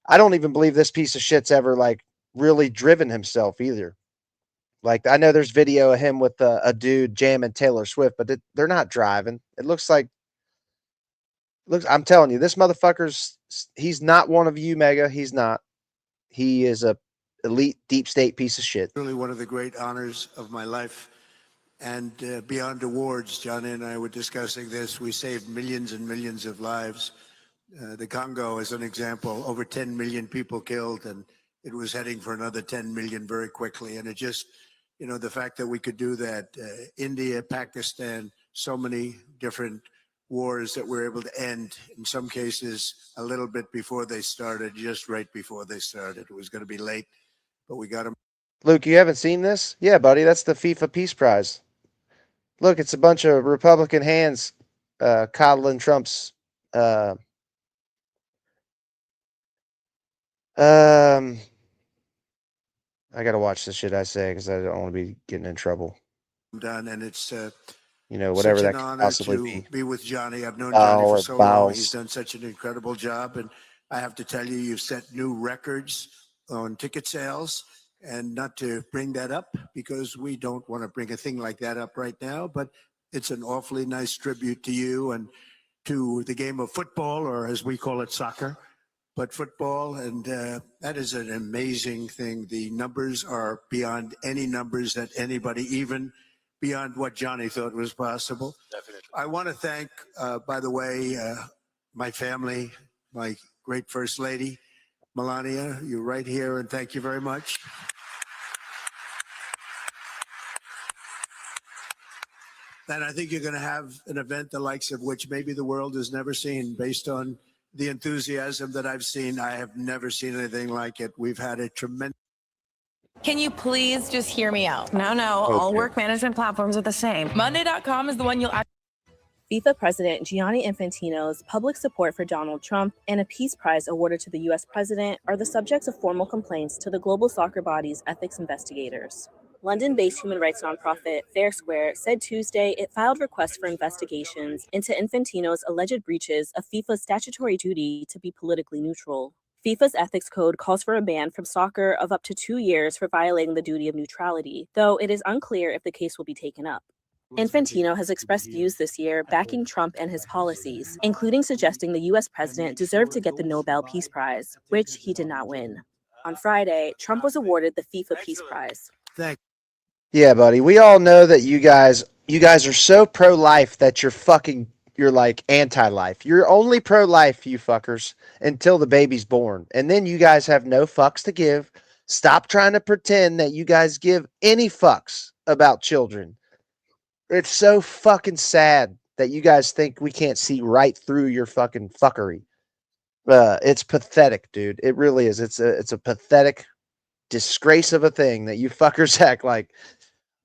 I don't even believe this piece of shit's ever like really driven himself either. Like I know there's video of him with a dude jamming Taylor Swift, but they're not driving. It looks like I'm telling you, this he's not one of you, Mega. He's not. He is a elite deep state piece of shit. Really one of the great honors of my life. And beyond awards, Johnny and I were discussing this. We saved millions and millions of lives. The Congo, as an example, over 10 million people killed, and it was heading for another 10 million very quickly. And it just, the fact that we could do that, India, Pakistan, so many different wars that we're able to end, in some cases, a little bit before they started, just right before they started. It was going to be late, but we got them. Luke, you haven't seen this? Yeah, buddy, that's the FIFA Peace Prize. Look, it's a bunch of Republican hands coddling Trump's I gotta watch the shit I say because I don't want to be getting in trouble. Done, and it's whatever such that an could honor possibly be with Johnny. I've known Johnny for so long. Bowels. He's done such an incredible job, and I have to tell you, you've set new records on ticket sales. And not to bring that up because we don't want to bring a thing like that up right now, but it's an awfully nice tribute to you and to the game of football, or as we call it, soccer. But football, and that is an amazing thing. The numbers are beyond any numbers that anybody, even beyond what Johnny thought was possible. Definitely. I want to thank, by the way, my family, my great First Lady, Melania. You're right here, and thank you very much. And I think you're going to have an event the likes of which maybe the world has never seen. Based on the enthusiasm that I've seen, I have never seen anything like it. We've had a tremendous... Can you please just hear me out? No, all work management platforms are the same. Monday.com is the one you'll... FIFA President Gianni Infantino's public support for Donald Trump and a peace prize awarded to the U.S. president are the subjects of formal complaints to the global soccer body's ethics investigators. London-based human rights nonprofit Fair Square said Tuesday it filed requests for investigations into Infantino's alleged breaches of FIFA's statutory duty to be politically neutral. FIFA's ethics code calls for a ban from soccer of up to 2 years for violating the duty of neutrality, though it is unclear if the case will be taken up. Infantino has expressed views this year backing Trump and his policies, including suggesting the U.S. president deserved to get the Nobel Peace Prize, which he did not win. On Friday, Trump was awarded the FIFA Peace Prize. Yeah, buddy. We all know that you guys are so pro-life that you're like anti-life. You're only pro-life, you fuckers, until the baby's born. And then you guys have no fucks to give. Stop trying to pretend that you guys give any fucks about children. It's so fucking sad that you guys think we can't see right through your fucking fuckery. It's pathetic, dude. It really is. It's a pathetic disgrace of a thing that you fuckers act like.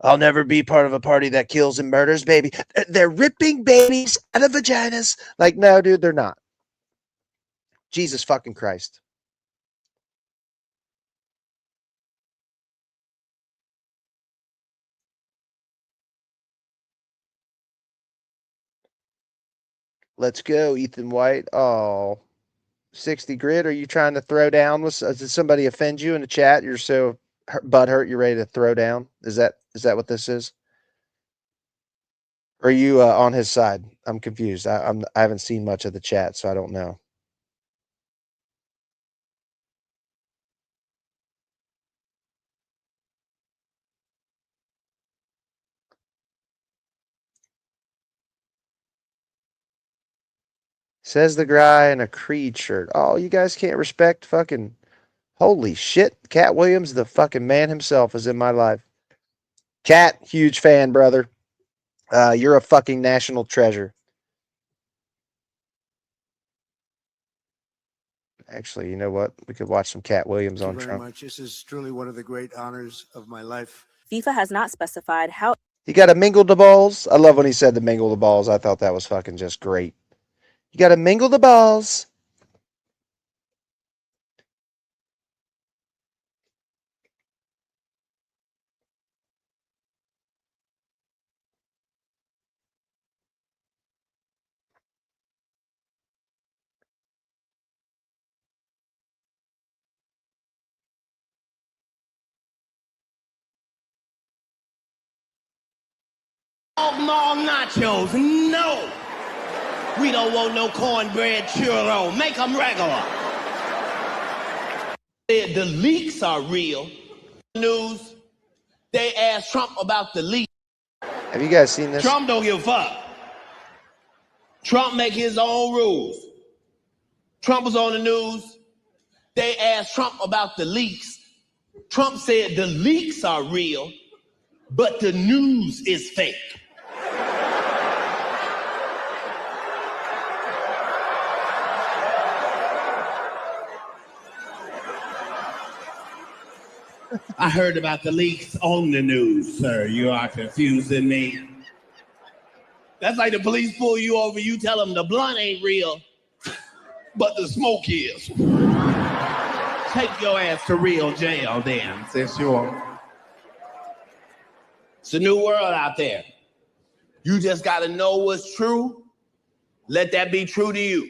I'll never be part of a party that kills and murders, baby. They're ripping babies out of vaginas. Like, no, dude, they're not. Jesus fucking Christ. Let's go, Ethan White. Oh, 60 grid. Are you trying to throw down? Did somebody offend you in the chat? You're so butthurt you're ready to throw down? Is that what this is? Or are you on his side? I'm confused. I haven't seen much of the chat, so I don't know. Says the guy in a Creed shirt. Oh, you guys can't respect fucking... Holy shit. Cat Williams, the fucking man himself, is in my life. Cat, huge fan, brother. You're a fucking national treasure. Actually, you know what? We could watch some Cat Williams on Trump. Thank you very much. This is truly one of the great honors of my life. FIFA has not specified how... You got to mingle the balls. I love when he said to mingle the balls. I thought that was fucking just great. You got to mingle the balls. Mall nachos, no. We don't want no cornbread churro. Make them regular. The leaks are real. News, they asked Trump about the leaks. Have you guys seen this? Trump don't give a fuck. Trump make his own rules. Trump was on the news. They asked Trump about the leaks. Trump said the leaks are real, but the news is fake. I heard about the leaks on the news, sir. You are confusing me. That's like the police pull you over, you tell them the blunt ain't real, but the smoke is. Take your ass to real jail then, since you're... It's a new world out there. You just gotta know what's true. Let that be true to you.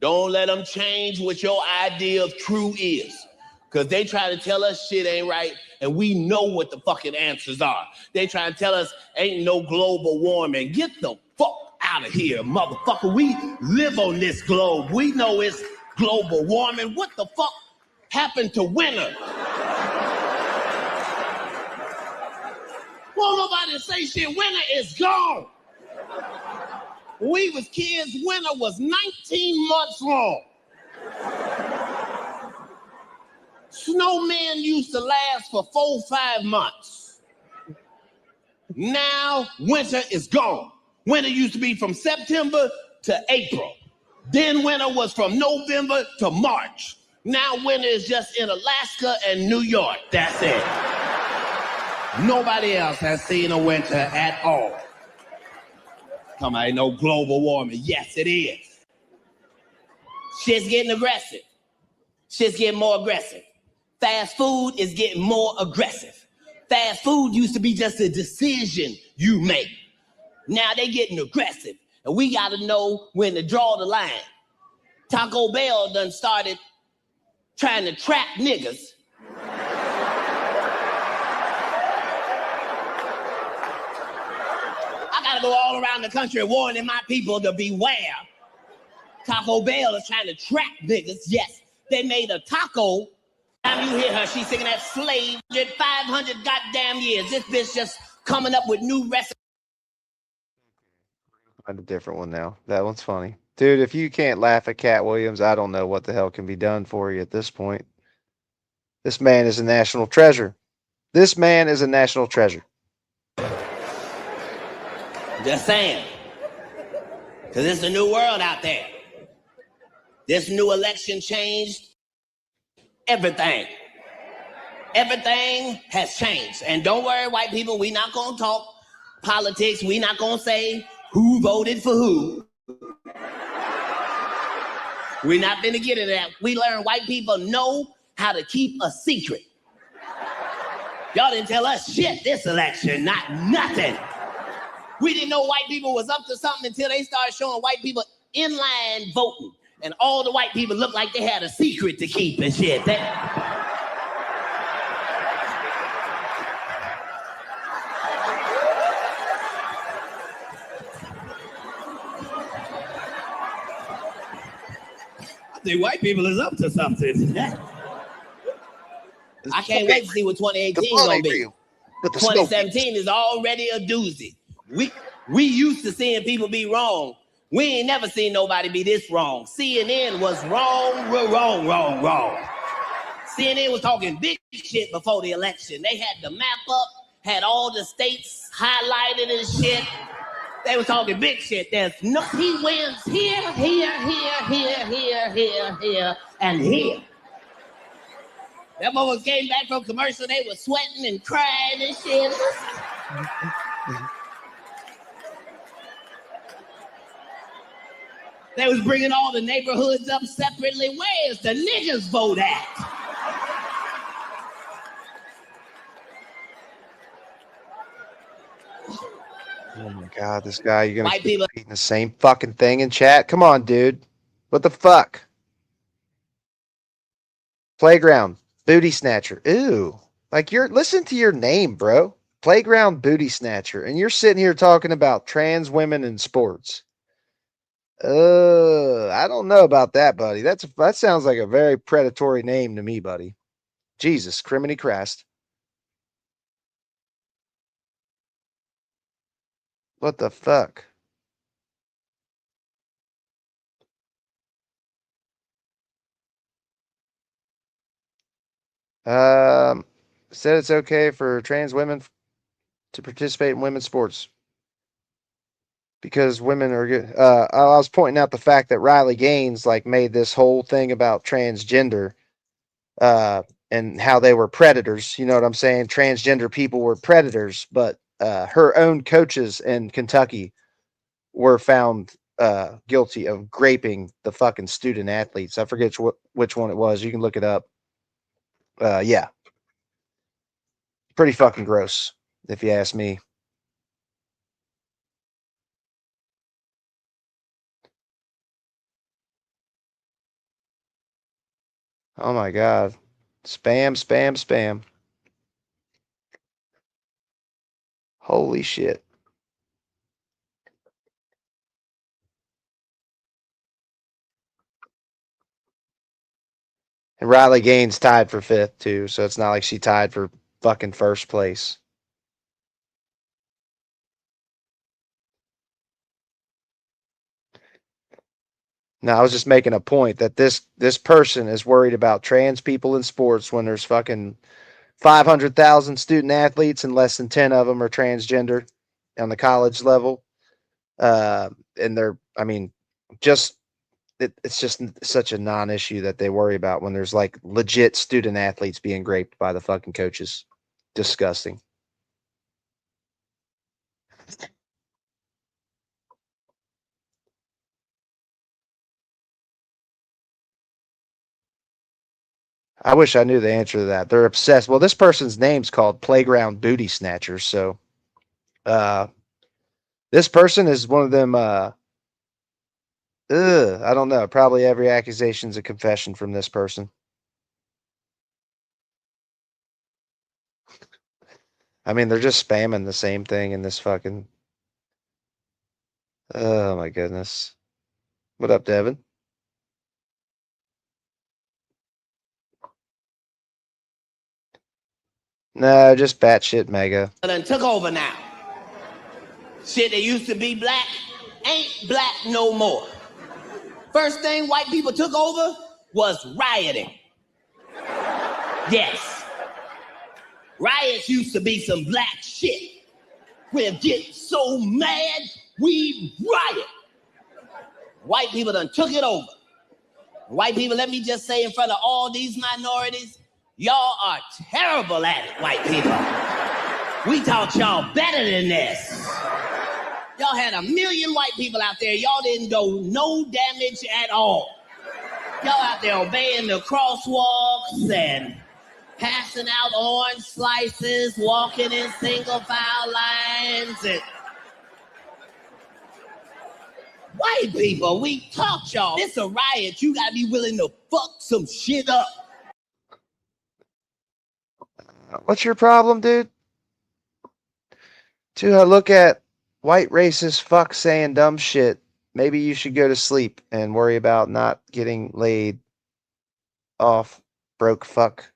Don't let them change what your idea of true is. Because they try to tell us shit ain't right, and we know what the fucking answers are. They try to tell us ain't no global warming. Get the fuck out of here, motherfucker. We live on this globe. We know it's global warming. What the fuck happened to winter? Won't nobody say shit. Winter is gone. When we was kids, winter was 19 months long. Snowmen used to last for 4-5 months. Now, winter is gone. Winter used to be from September to April. Then winter was from November to March. Now winter is just in Alaska and New York. That's it. Nobody else has seen a winter at all. Come on, ain't no global warming. Yes, it is. Shit's getting aggressive. Shit's getting more aggressive. Fast food is getting more aggressive. Fast food used to be just a decision you make. Now they getting aggressive. And we got to know when to draw the line. Taco Bell done started trying to trap niggas. I got to go all around the country warning my people to beware. Taco Bell is trying to trap niggas. Yes, they made a taco. Time you hear her, she's singing that slave 500 goddamn years. This bitch just coming up with new recipes. Find a different one now. That one's funny. Dude, if you can't laugh at Cat Williams, I don't know what the hell can be done for you at this point. This man is a national treasure. This man is a national treasure. Just saying. Because it's a new world out there. This new election changed everything. Everything has changed. And don't worry, white people, we not going to talk politics. We not going to say who voted for who. We're not going to get into that. We learn white people know how to keep a secret. Y'all didn't tell us shit this election, not nothing. We didn't know white people was up to something until they started showing white people in line voting. And all the white people looked like they had a secret to keep and shit. I think white people is up to something. I can't wait to see what 2018 gonna be. 2017 is already a doozy. We used to seeing people be wrong. We ain't never seen nobody be this wrong. CNN was wrong. CNN was talking big shit before the election. They had the map up, had all the states highlighted and shit. They was talking big shit. There's no, he wins here, and here. That motherfuckers came back from commercial, they were sweating and crying and shit. They was bringing all the neighborhoods up separately. Where's the niggas vote at? Oh my God, this guy, you're going to keep repeating the same fucking thing in chat? Come on, dude. What the fuck? Playground, booty snatcher. Ew. Like, listen to your name, bro. Playground booty snatcher, and you're sitting here talking about trans women in sports. I don't know about that, buddy. That sounds like a very predatory name to me, buddy. Jesus, criminy Christ. What the fuck? Said it's okay for trans women to participate in women's sports because women are good. I was pointing out the fact that Riley Gaines like made this whole thing about transgender, and how they were predators. You know what I'm saying? Transgender people were predators, but her own coaches in Kentucky were found guilty of graping the fucking student athletes. I forget which one it was. You can look it up. Yeah, pretty fucking gross, if you ask me. Oh my god. Spam, spam, spam. Holy shit. And Riley Gaines tied for 5th too, so it's not like she tied for fucking first place. No, I was just making a point that this person is worried about trans people in sports when there's fucking 500,000 student athletes and less than 10 of them are transgender on the college level. And I mean, it's just such a non-issue that they worry about when there's like legit student athletes being raped by the fucking coaches. Disgusting. I wish I knew the answer to that. They're obsessed. Well, this person's name's called Playground Booty Snatchers. So, this person is one of them. I don't know. Probably every accusation's a confession from this person. I mean, they're just spamming the same thing in this fucking. Oh my goodness. What up, Devin? No, just batshit mega. Done took over now. Shit that used to be black ain't black no more. First thing white people took over was rioting. Yes. Riots used to be some black shit. We'll get so mad, we riot. White people done took it over. White people, let me just say in front of all these minorities, y'all are terrible at it, white people. We taught y'all better than this. Y'all had 1 million white people out there. Y'all didn't do no damage at all. Y'all out there obeying the crosswalks and passing out orange slices, walking in single file lines. And white people, we taught y'all. It's a riot. You gotta be willing to fuck some shit up. What's your problem, dude? To look at white racist fuck saying dumb shit, maybe you should go to sleep and worry about not getting laid off, broke fuck.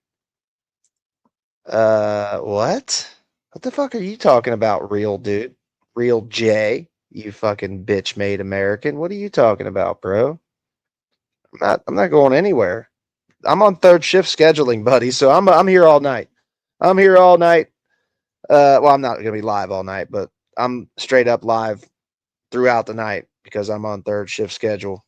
What? What the fuck are you talking about, real dude? Real J, you fucking bitch made American. What are you talking about, bro? I'm not going anywhere. I'm on third shift scheduling, buddy, so I'm here all night. I'm here all night. Well, I'm not gonna be live all night, but I'm straight up live throughout the night because I'm on third shift schedule.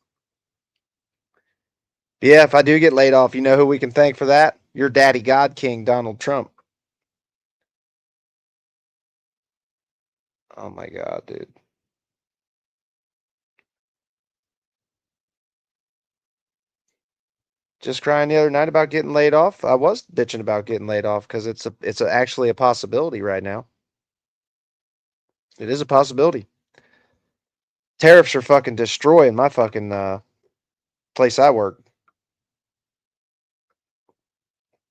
Yeah, if I do get laid off, you know who we can thank for that? Your daddy God King, Donald Trump. Oh my God, dude. Just crying the other night about getting laid off. I was bitching about getting laid off because it's actually a possibility right now. It is a possibility. Tariffs are fucking destroying my fucking place I work.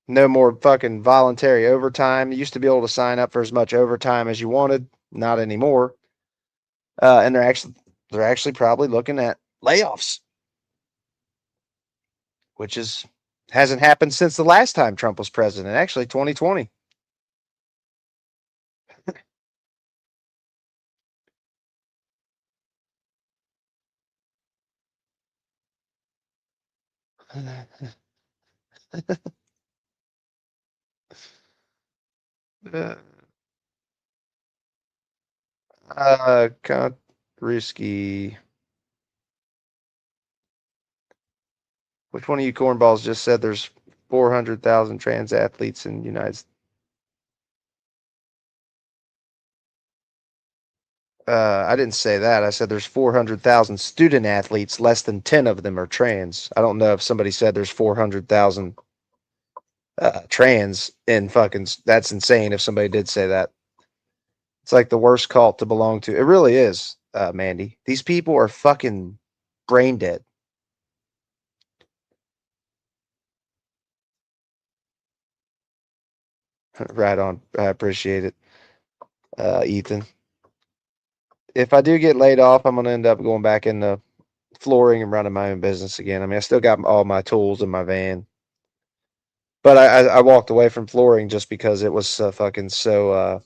No more fucking voluntary overtime. You used to be able to sign up for as much overtime as you wanted. Not anymore. And they're actually probably looking at layoffs, which hasn't happened since the last time Trump was president. Actually, 2020. Kind of risky. Which one of you cornballs just said there's 400,000 trans athletes in the United States? I didn't say that. I said there's 400,000 student athletes. Less than 10 of them are trans. I don't know if somebody said there's 400,000 trans in fucking. That's insane if somebody did say that. It's like the worst cult to belong to. It really is, Mandy. These people are fucking brain dead. Right on. I appreciate it, Ethan. If I do get laid off, I'm going to end up going back into flooring and running my own business again. I mean, I still got all my tools in my van, but I walked away from flooring just because it was fucking so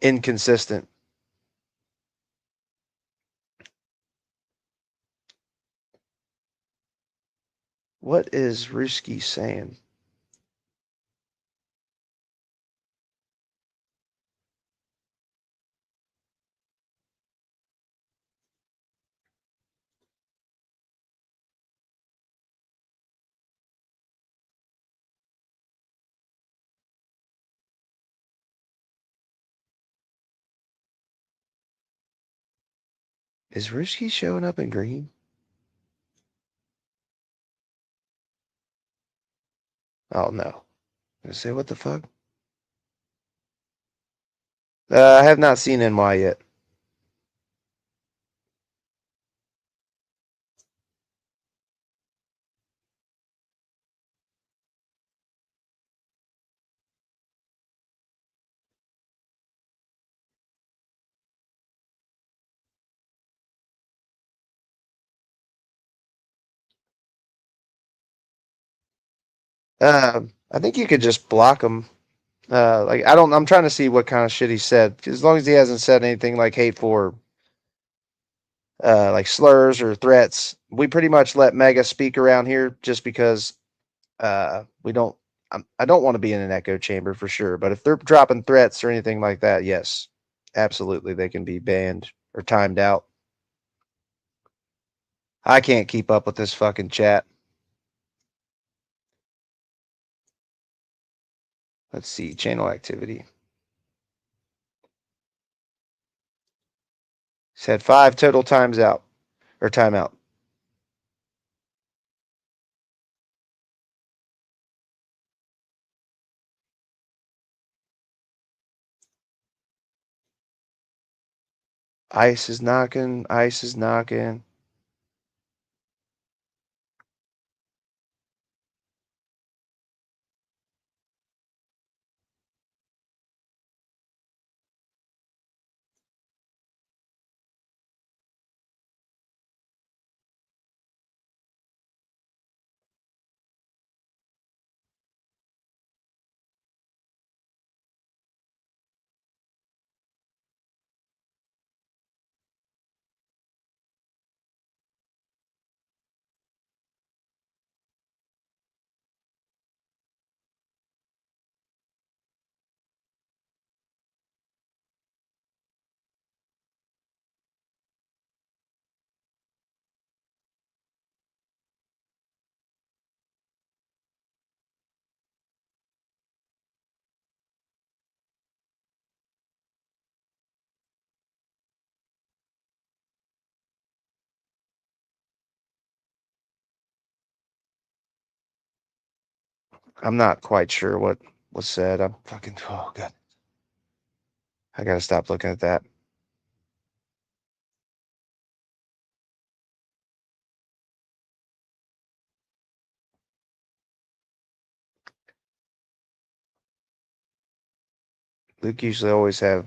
inconsistent. What is Ruski saying? Is Ruski showing up in green? Oh no. I say what the fuck? I have not seen NY yet. I think you could just block him. Like I'm trying to see what kind of shit he said. As long as he hasn't said anything like hateful or like slurs or threats, we pretty much let MAGA speak around here just because we don't. I don't want to be in an echo chamber for sure. But if they're dropping threats or anything like that, yes, absolutely, they can be banned or timed out. I can't keep up with this fucking chat. Let's see, channel activity. He's had 5 total times out or timeout. Ice is knocking. Ice is knocking. I'm not quite sure what was said. I'm fucking, oh god, I gotta stop looking at that. Luke usually always has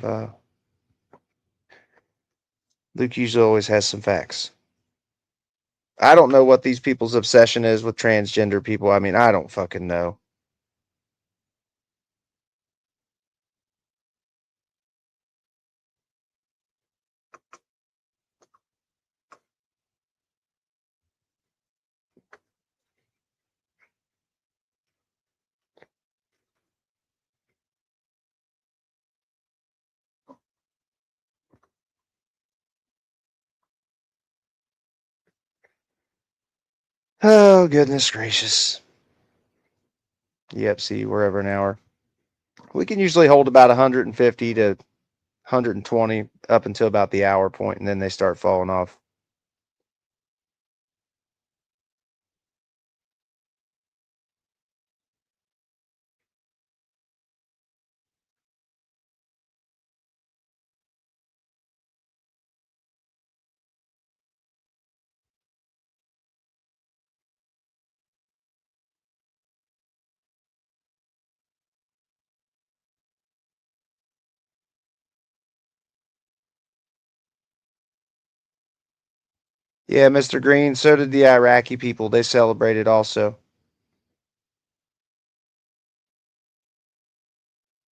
some facts. I don't know what these people's obsession is with transgender people. I mean, I don't fucking know. Oh, goodness gracious. Yep, see, we're over an hour. We can usually hold about 150 to 120 up until about the hour point, and then they start falling off. Yeah, Mr. Green, so did the Iraqi people. They celebrated also.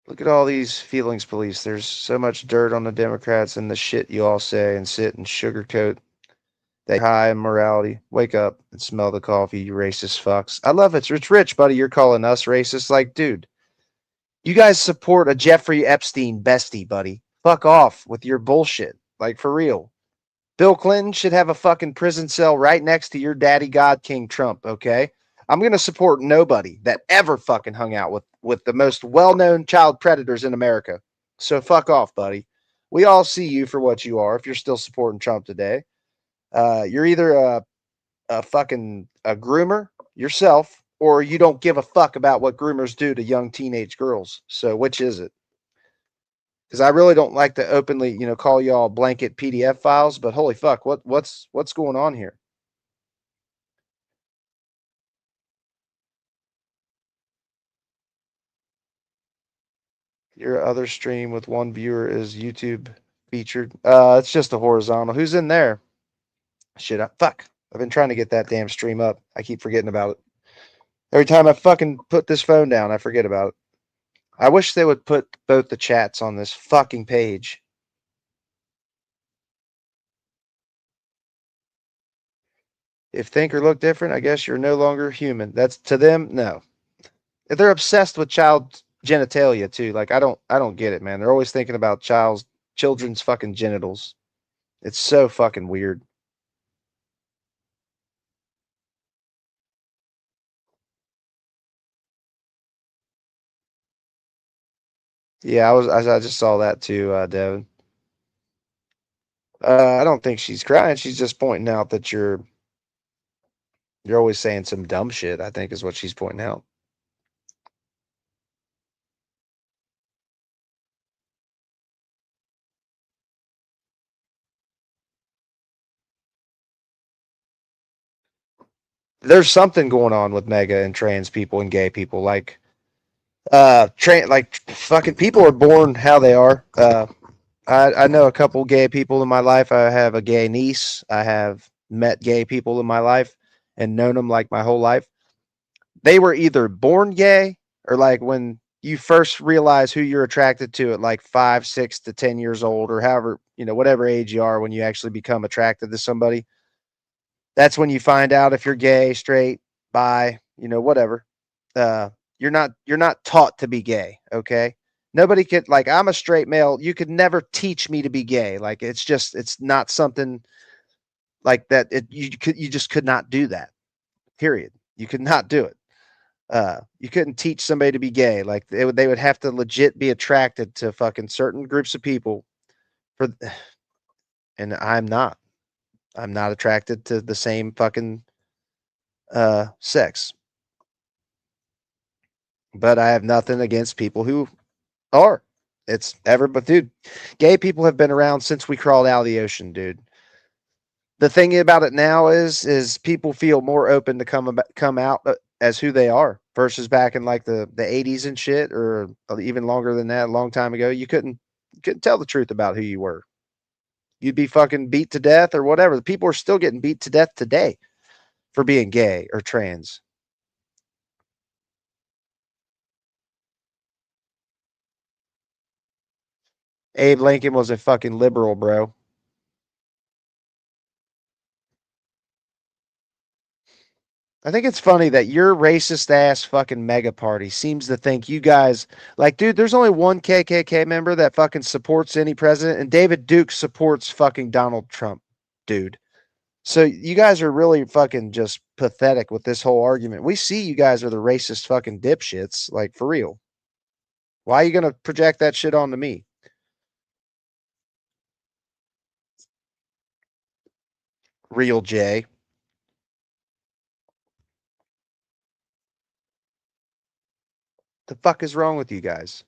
Look at all these feelings police. There's so much dirt on the Democrats and the shit you all say and sit and sugarcoat that high in morality. Wake up and smell the coffee, you racist fucks. I love it. It's rich, buddy. You're calling us racist. Like, dude, you guys support a Jeffrey Epstein bestie, buddy. Fuck off with your bullshit. Like, for real. Bill Clinton should have a fucking prison cell right next to your daddy God King Trump, okay? I'm going to support nobody that ever fucking hung out with the most well-known child predators in America. So fuck off, buddy. We all see you for what you are if you're still supporting Trump today. You're either a fucking a groomer yourself or you don't give a fuck about what groomers do to young teenage girls. So which is it? Because I really don't like to openly, call y'all blanket PDF files, but holy fuck, what's going on here? Your other stream with one viewer is YouTube featured. It's just a horizontal. Who's in there? Shit, fuck. I've been trying to get that damn stream up. I keep forgetting about it. Every time I fucking put this phone down, I forget about it. I wish they would put both the chats on this fucking page. If think or look different, I guess you're no longer human. That's to them, no. They're obsessed with child genitalia too. Like I don't get it, man. They're always thinking about children's fucking genitals. It's so fucking weird. Yeah, I just saw that too, Devin. I don't think she's crying. She's just pointing out that you're always saying some dumb shit, I think is what she's pointing out. There's something going on with MAGA and trans people and gay people. Like, like fucking people are born how they are. I know a couple gay people in my life. I have a gay niece. I have met gay people in my life and known them like my whole life. They were either born gay or like when you first realize who you're attracted to at like 5, 6 to 10 years old or however, whatever age you are when you actually become attracted to somebody. That's when you find out if you're gay, straight, bi, whatever. You're not taught to be gay, okay? Nobody could like I'm a straight male. You could never teach me to be gay. Like it's not something like that. You just could not do that. Period. You could not do it. You couldn't teach somebody to be gay. Like they would have to legit be attracted to fucking certain groups of people and I'm not. I'm not attracted to the same fucking sex. But I have nothing against people who are. But dude, gay people have been around since we crawled out of the ocean, dude. The thing about it now is people feel more open to come out as who they are. versus back in like the 80s and shit, or even longer than that, a long time ago, you couldn't tell the truth about who you were. You'd be fucking beat to death or whatever. The people are still getting beat to death today for being gay or trans. Abe Lincoln was a fucking liberal, bro. I think it's funny that your racist ass fucking mega party seems to think you guys, like, dude, there's only one KKK member that fucking supports any president, and David Duke supports fucking Donald Trump, dude. So you guys are really fucking just pathetic with this whole argument. We see you guys are the racist fucking dipshits, like, for real. Why are you gonna project that shit onto me? Real J. The fuck is wrong with you guys?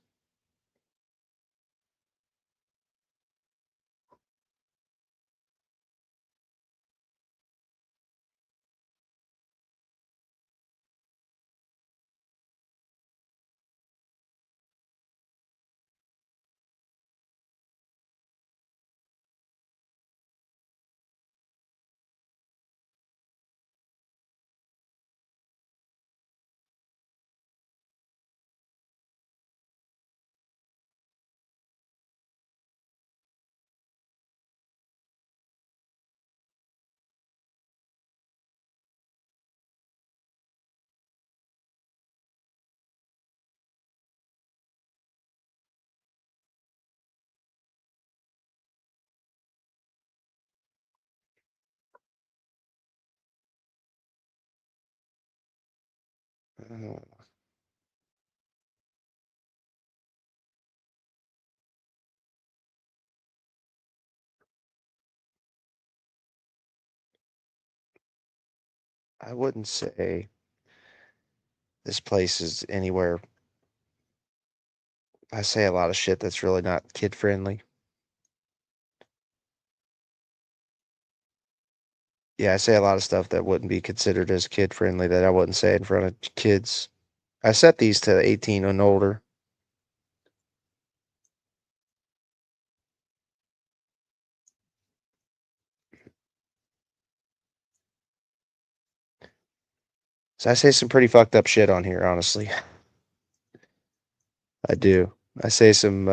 I wouldn't say this place is anywhere. I say a lot of shit that's really not kid friendly. Yeah, I say a lot of stuff that wouldn't be considered as kid friendly that I wouldn't say in front of kids. I set these to 18 and older. So I say some pretty fucked up shit on here, honestly. I do. I say some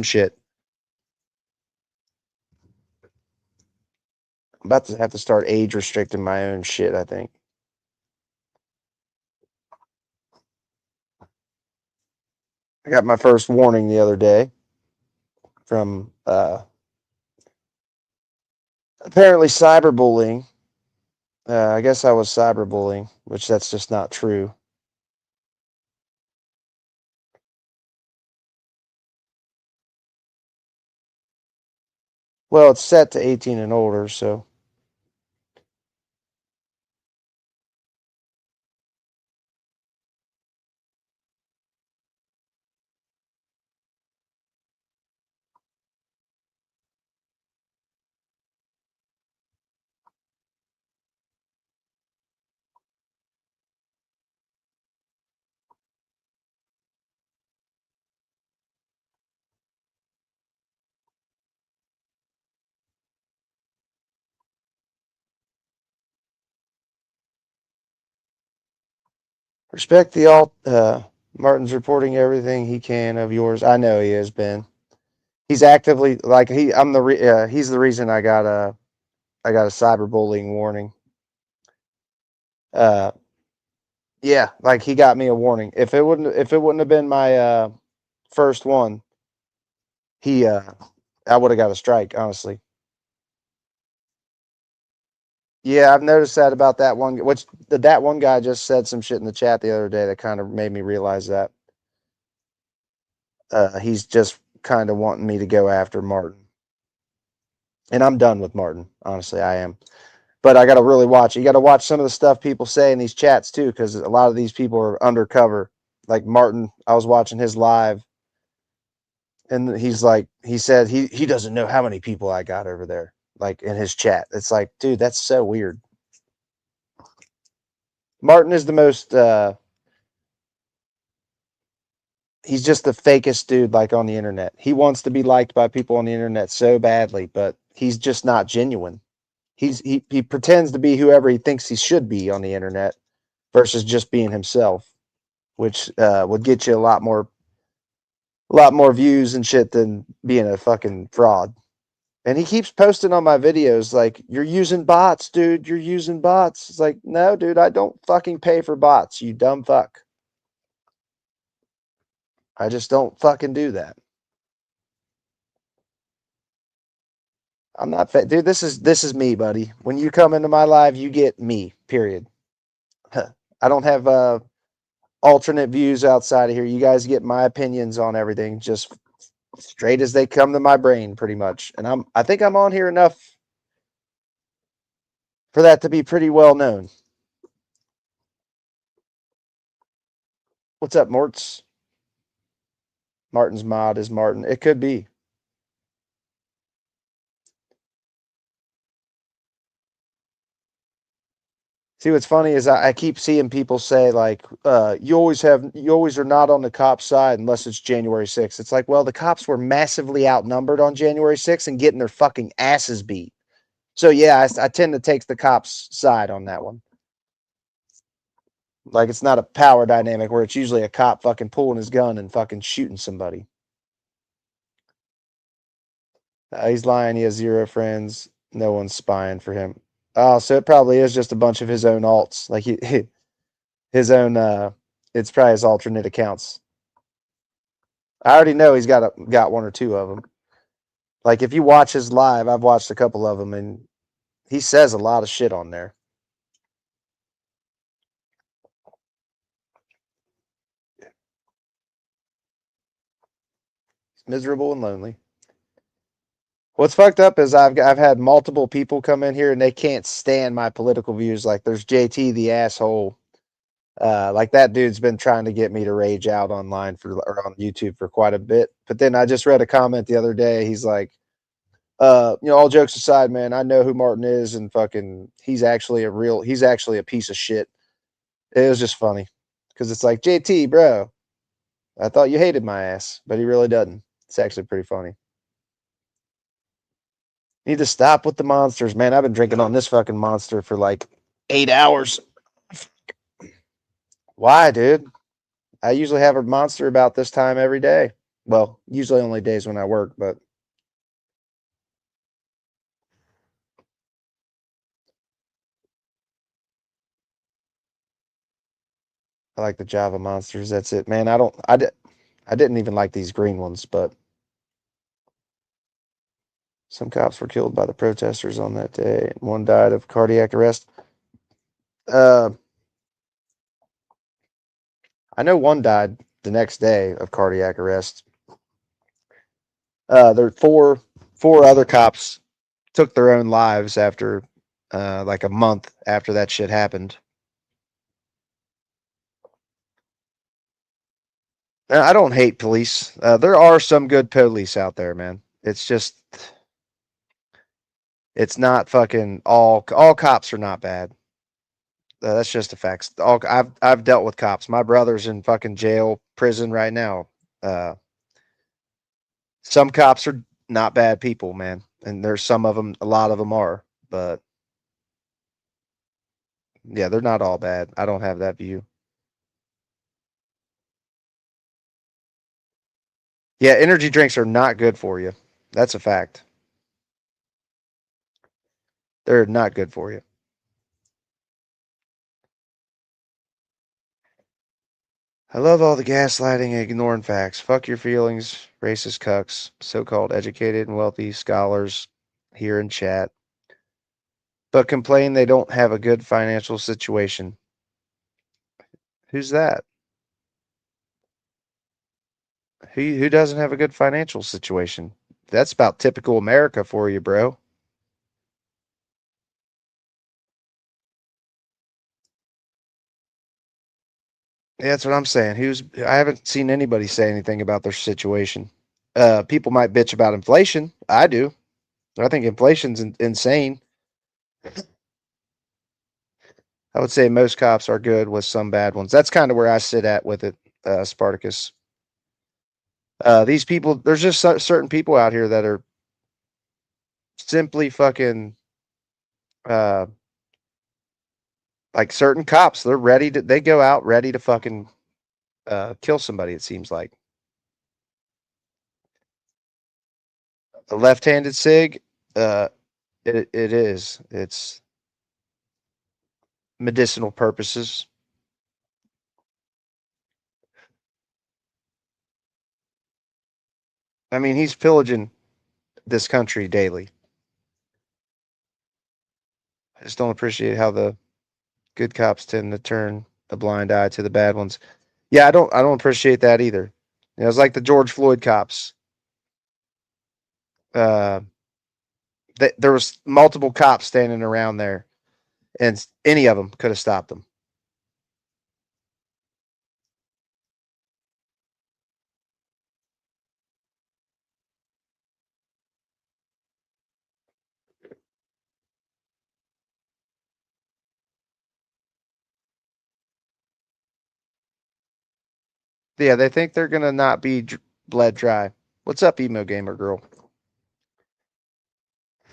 shit. I'm about to have to start age restricting my own shit, I think. I got my first warning the other day from apparently cyberbullying. I guess I was cyberbullying, which that's just not true. Well, it's set to 18 and older, so. Respect the alt. Martin's reporting everything he can of yours. I know he has been. He's actively like he's the reason I got a cyberbullying warning. Yeah, like he got me a warning. If it wouldn't have been my first one, I would have got a strike, honestly. Yeah, I've noticed that about that one. Which that one guy just said some shit in the chat the other day that kind of made me realize that. He's just kind of wanting me to go after Martin, and I'm done with Martin. Honestly, I am. But I got to really watch. You got to watch some of the stuff people say in these chats too, because a lot of these people are undercover. Like Martin, I was watching his live, and he's like, he said he doesn't know how many people I got over there, like in his chat. It's like, dude, that's so weird. Martin is the most he's just the fakest dude like on the internet. He wants to be liked by people on the internet so badly, but he's just not genuine. He pretends to be whoever he thinks he should be on the internet versus just being himself, which would get you a lot more views and shit than being a fucking fraud. And he keeps posting on my videos like, you're using bots, dude. You're using bots. It's like, no, dude, I don't fucking pay for bots, you dumb fuck. I just don't fucking do that. I'm not dude. This is me, buddy. When you come into my live, you get me. Period. I don't have alternate views outside of here. You guys get my opinions on everything, just straight as they come to my brain, pretty much. And I think I'm on here enough for that to be pretty well known. What's up, Morts? Martin's mod is Martin. It could be. See, what's funny is I keep seeing people say like, you always are not on the cop side unless it's January 6th. It's like, well, the cops were massively outnumbered on January 6th and getting their fucking asses beat. So yeah, I tend to take the cops' side on that one. Like, it's not a power dynamic where it's usually a cop fucking pulling his gun and fucking shooting somebody. He's lying. He has 0 friends. No one's spying for him. Oh, so it probably is just a bunch of his own alts. Like his own, it's probably his alternate accounts. I already know he's got 1 or 2 of them. Like, if you watch his live, I've watched a couple of them, and he says a lot of shit on there. He's miserable and lonely. What's fucked up is I've had multiple people come in here and they can't stand my political views. Like, there's JT the asshole. Like, that dude's been trying to get me to rage out online or on YouTube for quite a bit. But then I just read a comment the other day. He's like, all jokes aside, man, I know who Martin is, and fucking he's actually a piece of shit. It was just funny because it's like, JT, bro, I thought you hated my ass, but he really doesn't. It's actually pretty funny. Need to stop with the monsters, man. I've been drinking on this fucking monster for like 8 hours. Why, dude? I usually have a monster about this time every day. Well, usually only days when I work, but I like the Java monsters. That's it, man. I didn't even like these green ones, but some cops were killed by the protesters on that day. One died of cardiac arrest. I know one died the next day of cardiac arrest. There were four other cops took their own lives after like a month after that shit happened. I don't hate police. There are some good police out there, man. It's just, it's not fucking all cops are not bad. That's just a fact. I've dealt with cops. My brother's in fucking jail, prison right now. Some cops are not bad people, man, and there's some of them. A lot of them are, but yeah, they're not all bad. I don't have that view. Yeah, energy drinks are not good for you. That's a fact. They're not good for you. I love all the gaslighting and ignoring facts. Fuck your feelings, racist cucks, so-called educated and wealthy scholars here in chat, but complain they don't have a good financial situation. Who's that? Who doesn't have a good financial situation? That's about typical America for you, bro. Yeah, that's what I'm saying. I haven't seen anybody say anything about their situation. People might bitch about inflation. I do. I think inflation's insane. I would say most cops are good with some bad ones. That's kind of where I sit at with it, Spartacus. These people, there's just certain people out here that are simply fucking, like certain cops. They go out ready to fucking kill somebody, it seems like. A left-handed sig, it is. It's medicinal purposes. I mean, he's pillaging this country daily. I just don't appreciate how the good cops tend to turn a blind eye to the bad ones. Yeah, I don't appreciate that either. You know, it's like the George Floyd cops. There was multiple cops standing around there, and any of them could have stopped them. Yeah, they think they're gonna not be bled dry. What's up, emo gamer girl?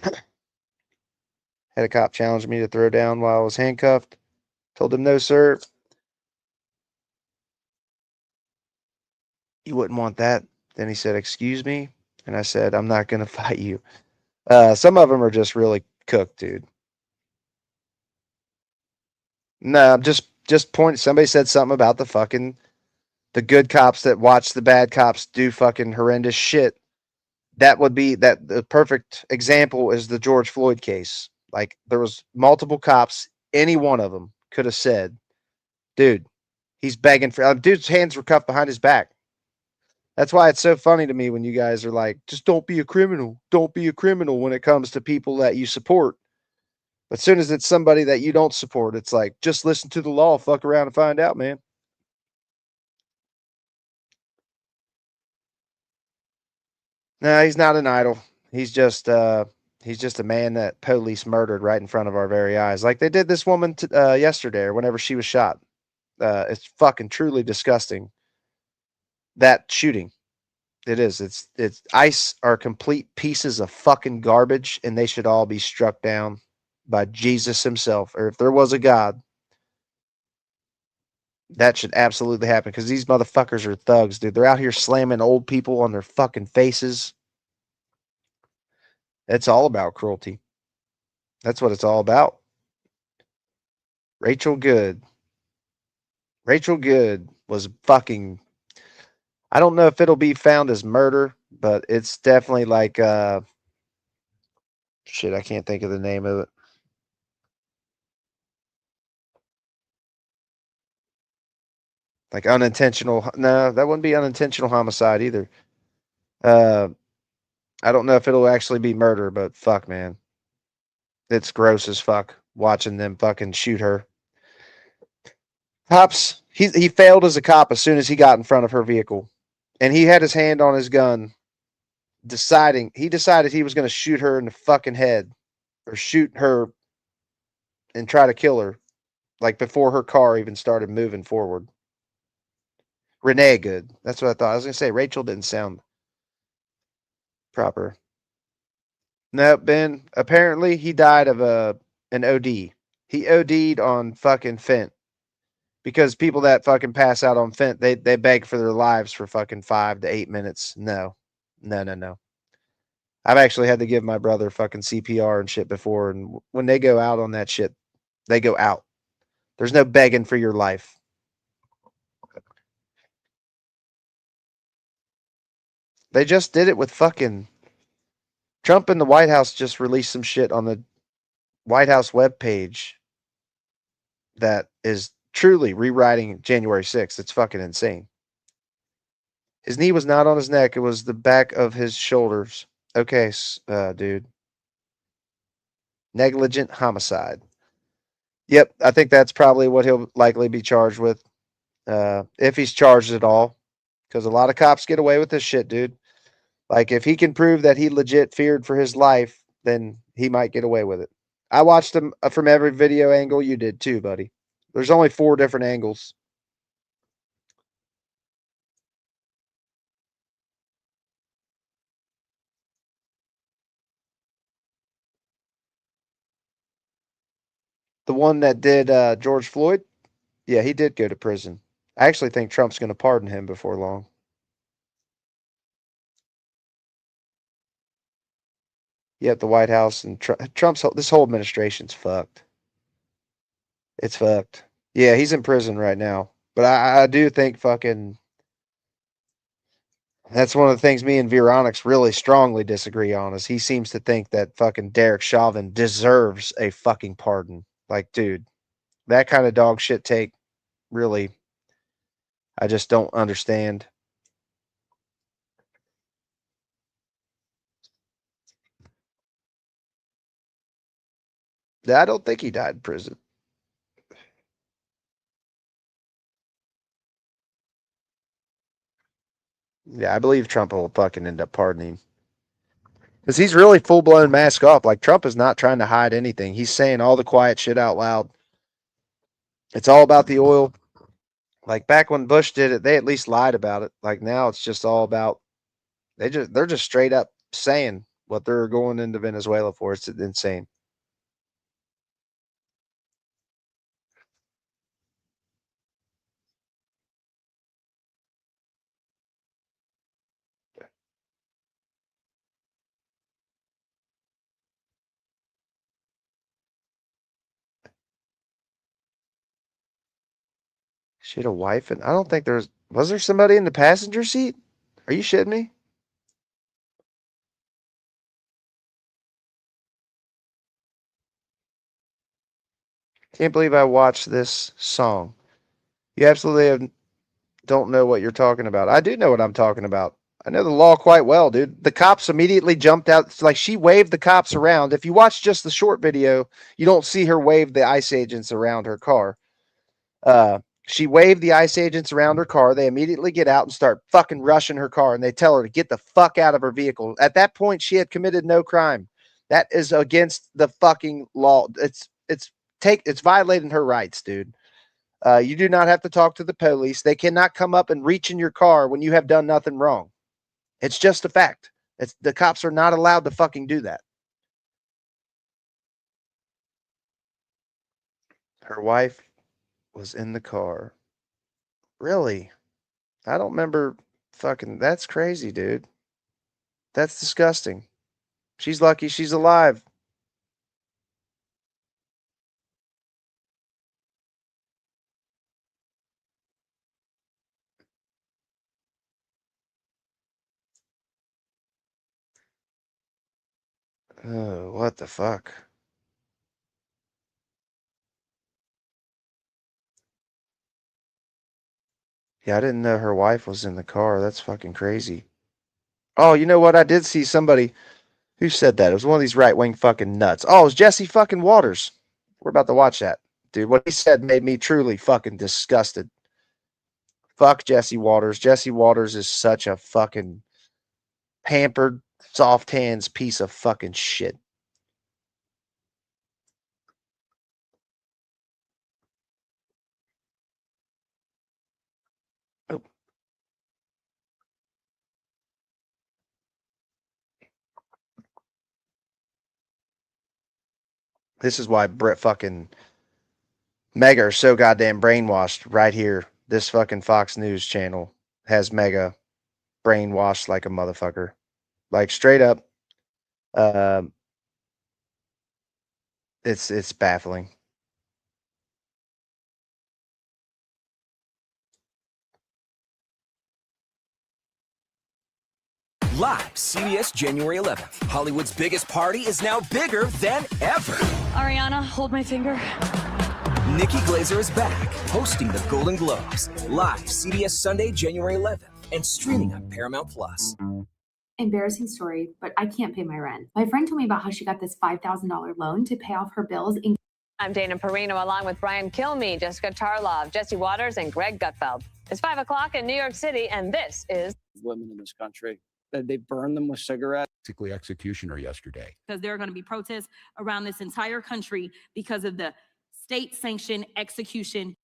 Had a cop challenge me to throw down while I was handcuffed. Told him, no, sir. You wouldn't want that. Then he said, excuse me. And I said, I'm not going to fight you. Some of them are just really cooked, dude. No, just point. Somebody said something about the good cops that watch the bad cops do fucking horrendous shit. That would be the perfect example is the George Floyd case. Like there was multiple cops. Any one of them could have said, dude, he's begging for, dude's hands were cuffed behind his back. That's why it's so funny to me when you guys are like, just don't be a criminal. Don't be a criminal when it comes to people that you support. But as soon as it's somebody that you don't support, it's like, just listen to the law, fuck around and find out, man. No, he's not an idol. He's just a man that police murdered right in front of our very eyes. Like they did this woman yesterday or whenever she was shot. It's fucking truly disgusting. That shooting. It is. It's ICE are complete pieces of fucking garbage, and they should all be struck down by Jesus himself. Or if there was a God, that should absolutely happen because these motherfuckers are thugs, dude. They're out here slamming old people on their fucking faces. It's all about cruelty. That's what it's all about. Rachel Good. Rachel Good was fucking. I don't know if it'll be found as murder, but it's definitely like shit, I can't think of the name of it. Like unintentional. No, that wouldn't be unintentional homicide either. Uh, I don't know if it'll actually be murder, but fuck, man. It's gross as fuck watching them fucking shoot her. Cops, he failed as a cop as soon as he got in front of her vehicle. And he had his hand on his gun, decided he was going to shoot her in the fucking head or shoot her and try to kill her, like before her car even started moving forward. Renee Good. That's what I thought. I was going to say Rachel didn't sound proper. No, Ben, apparently he died of an OD. He OD'd on fucking fent. Because people that fucking pass out on fent, they beg for their lives for fucking 5 to 8 minutes. No. I've actually had to give my brother fucking CPR and shit before, and when they go out on that shit, they go out. There's no begging for your life. They just did it with fucking Trump and the White House just released some shit on the White House webpage that is truly rewriting January 6th. It's fucking insane. His knee was not on his neck. It was the back of his shoulders. Okay, dude. Negligent homicide. Yep, I think that's probably what he'll likely be charged with. If he's charged at all. Because a lot of cops get away with this shit, dude. Like, if he can prove that he legit feared for his life, then he might get away with it. I watched him from every video angle. You did too, buddy. There's only 4 different angles. The one that did George Floyd? Yeah, he did go to prison. I actually think Trump's going to pardon him before long. Yeah, the White House and Trump's this whole administration's fucked. It's fucked. Yeah, he's in prison right now. But I do think fucking that's one of the things me and Veronix really strongly disagree on is he seems to think that fucking Derek Chauvin deserves a fucking pardon. Like, dude, that kind of dog shit take really I just don't understand. I don't think he died in prison. Yeah, I believe Trump will fucking end up pardoning. Because he's really full blown mask off. Like, Trump is not trying to hide anything. He's saying all the quiet shit out loud. It's all about the oil. Like, back when Bush did it, they at least lied about it. Like, now it's just all about, they're just straight up saying what they're going into Venezuela for. It's insane. She had a wife, and I don't think was there somebody in the passenger seat? Are you shitting me? Can't believe I watched this song. You absolutely don't know what you're talking about. I do know what I'm talking about. I know the law quite well, dude. The cops immediately jumped out. It's like she waved the cops around. If you watch just the short video, you don't see her wave the ICE agents around her car. She waved the ICE agents around her car. They immediately get out and start fucking rushing her car, and they tell her to get the fuck out of her vehicle. At that point, she had committed no crime. That is against the fucking law. It's violating her rights, dude. You do not have to talk to the police. They cannot come up and reach in your car when you have done nothing wrong. It's just a fact. The cops are not allowed to fucking do that. Her wife was in the car. Really? I don't remember fucking. That's crazy, dude. That's disgusting. She's lucky she's alive. Oh, what the fuck? Yeah, I didn't know her wife was in the car. That's fucking crazy. Oh, you know what? I did see somebody who said that. It was one of these right-wing fucking nuts. Oh, it was Jesse fucking Waters. We're about to watch that. Dude, what he said made me truly fucking disgusted. Fuck Jesse Waters. Jesse Waters is such a fucking pampered, soft hands piece of fucking shit. Oh. This is why Brett fucking MAGA are so goddamn brainwashed right here. This fucking Fox News channel has MAGA brainwashed like a motherfucker. Like, straight up. It's baffling. Live, CBS January 11th. Hollywood's biggest party is now bigger than ever. Ariana, hold my finger. Nikki Glaser is back, hosting the Golden Globes. Live, CBS Sunday, January 11th, and streaming on Paramount Plus. Embarrassing story, but I can't pay my rent. My friend told me about how she got this $5,000 loan to pay off her bills. I'm Dana Perino, along with Brian Kilmeade, Jessica Tarlov, Jesse Waters, and Greg Gutfeld. It's 5 o'clock in New York City, and this is women in this country. They burn them with cigarettes. Basically, executioner yesterday. Because there are going to be protests around this entire country because of the state-sanctioned execution.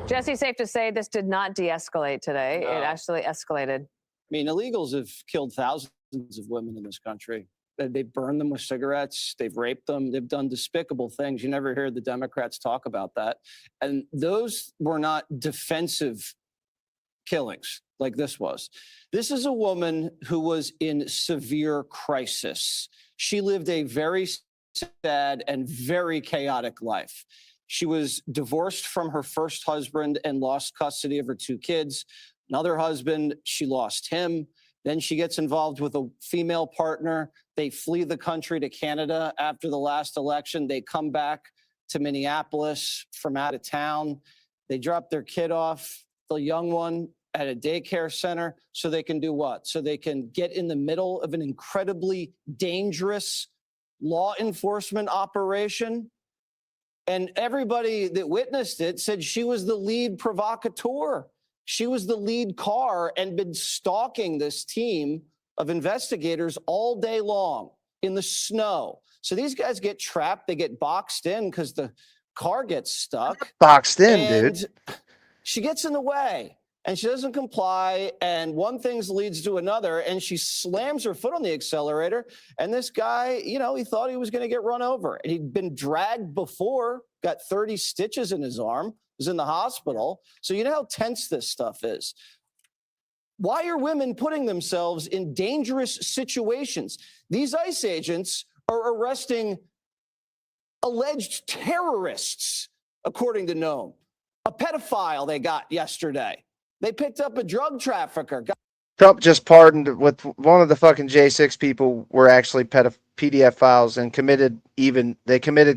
Jesse, safe to say this did not de-escalate today. No. It actually escalated. I mean, illegals have killed thousands of women in this country. They've burned them with cigarettes. They've raped them. They've done despicable things. You never hear the Democrats talk about that. And those were not defensive killings like this was. This is a woman who was in severe crisis. She lived a very sad and very chaotic life. She was divorced from her first husband and lost custody of her 2 kids. Another husband, she lost him. Then she gets involved with a female partner. They flee the country to Canada after the last election. They come back to Minneapolis from out of town. They drop their kid off, the young one, at a daycare center so they can do what? So they can get in the middle of an incredibly dangerous law enforcement operation. And everybody that witnessed it said she was the lead provocateur. She was the lead car and been stalking this team of investigators all day long in the snow. So these guys get trapped. They get boxed in because the car gets stuck. Boxed in, dude. She gets in the way and she doesn't comply. And one thing leads to another. And she slams her foot on the accelerator. And this guy, you know, he thought he was going to get run over. And he'd been dragged before, got 30 stitches in his arm, was in the hospital. So you know how tense this stuff is. Why are women putting themselves in dangerous situations? These ICE agents are arresting alleged terrorists, according to Noam. A pedophile they got yesterday. They picked up a drug trafficker. Trump just pardoned with one of the fucking J6 people were actually PDF files and committed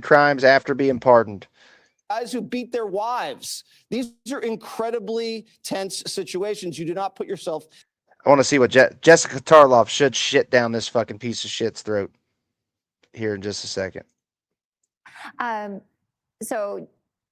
crimes after being pardoned. Guys who beat their wives. These are incredibly tense situations. You do not put yourself. I want to see what Jessica Tarloff should shit down this fucking piece of shit's throat here in just a second. So,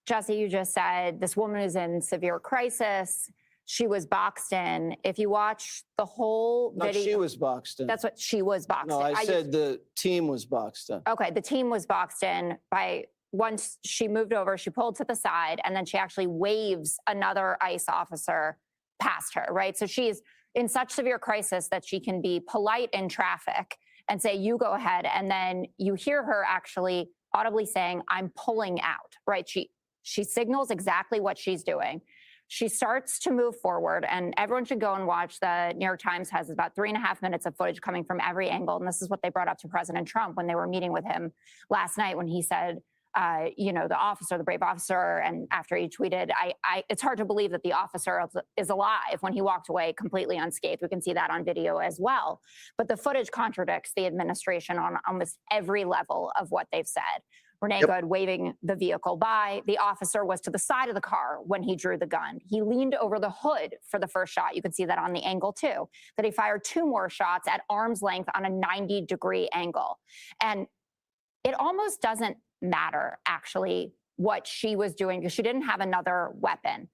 Jesse, you just said this woman is in severe crisis. She was boxed in. If you watch the whole video. She was boxed in. That's what she was boxed in. No, I said the team was boxed in. Okay, the team was boxed in by once she moved over, she pulled to the side, and then she actually waves another ICE officer past her, right? So she's in such severe crisis that she can be polite in traffic and say, you go ahead. And then you hear her actually audibly saying, I'm pulling out, right? She signals exactly what she's doing. She starts to move forward, and everyone should go and watch. The New York Times has about 3.5 minutes of footage coming from every angle. And this is what they brought up to President Trump when they were meeting with him last night, when he said, you know, the officer, the brave officer, and after he tweeted, it's hard to believe that the officer is alive when he walked away completely unscathed. We can see that on video as well. But the footage contradicts the administration on almost every level of what they've said. Renee Good waving the vehicle by. The officer was to the side of the car when he drew the gun. He leaned over the hood for the first shot. You can see that on the angle too, that he fired 2 more shots at arm's length on a 90-degree angle. And it almost doesn't matter, actually, what she was doing, because she didn't have another weapon.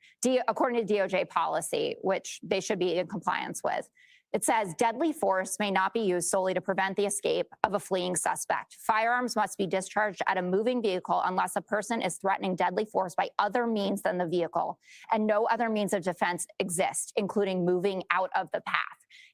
According to DOJ policy, which they should be in compliance with, it says deadly force may not be used solely to prevent the escape of a fleeing suspect. Firearms must be discharged at a moving vehicle unless a person is threatening deadly force by other means than the vehicle, and no other means of defense exist, including moving out of the path.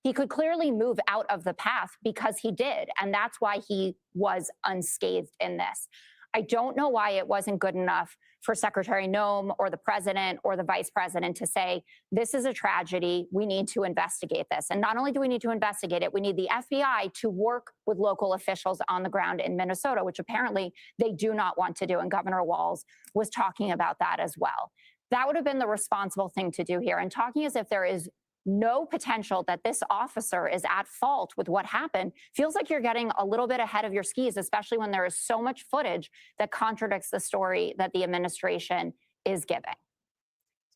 He could clearly move out of the path because he did, and that's why he was unscathed in this. I don't know why it wasn't good enough for Secretary Noam or the president or the vice president to say, this is a tragedy, we need to investigate this. And not only do we need to investigate it, we need the FBI to work with local officials on the ground in Minnesota, which apparently they do not want to do. And Governor Walz was talking about that as well. That would have been the responsible thing to do here. And talking as if there is no potential that this officer is at fault with what happened feels like you're getting a little bit ahead of your skis, especially when there is so much footage that contradicts the story that the administration is giving.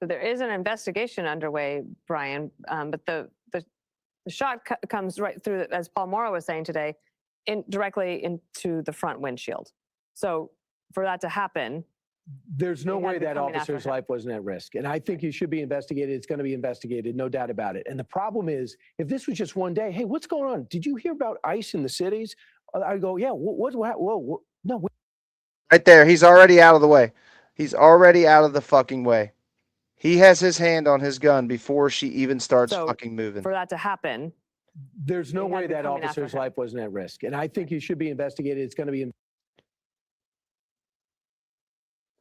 So there is an investigation underway, Brian, but the shot comes right through, as Paul Morrow was saying today, directly into the front windshield. So for that to happen, there's no way that officer's life wasn't at risk. And I think it should be investigated. It's going to be investigated, no doubt about it. And the problem is, if this was just one day, hey, what's going on? Did you hear about ICE in the cities? I go, yeah, whoa, no. Right there. He's already out of the way. He's already out of the fucking way. He has his hand on his gun before she even starts fucking moving. For that to happen, There's no They had way been that coming after officer's him. life wasn't at risk. And I think you should be investigated. It's going to be.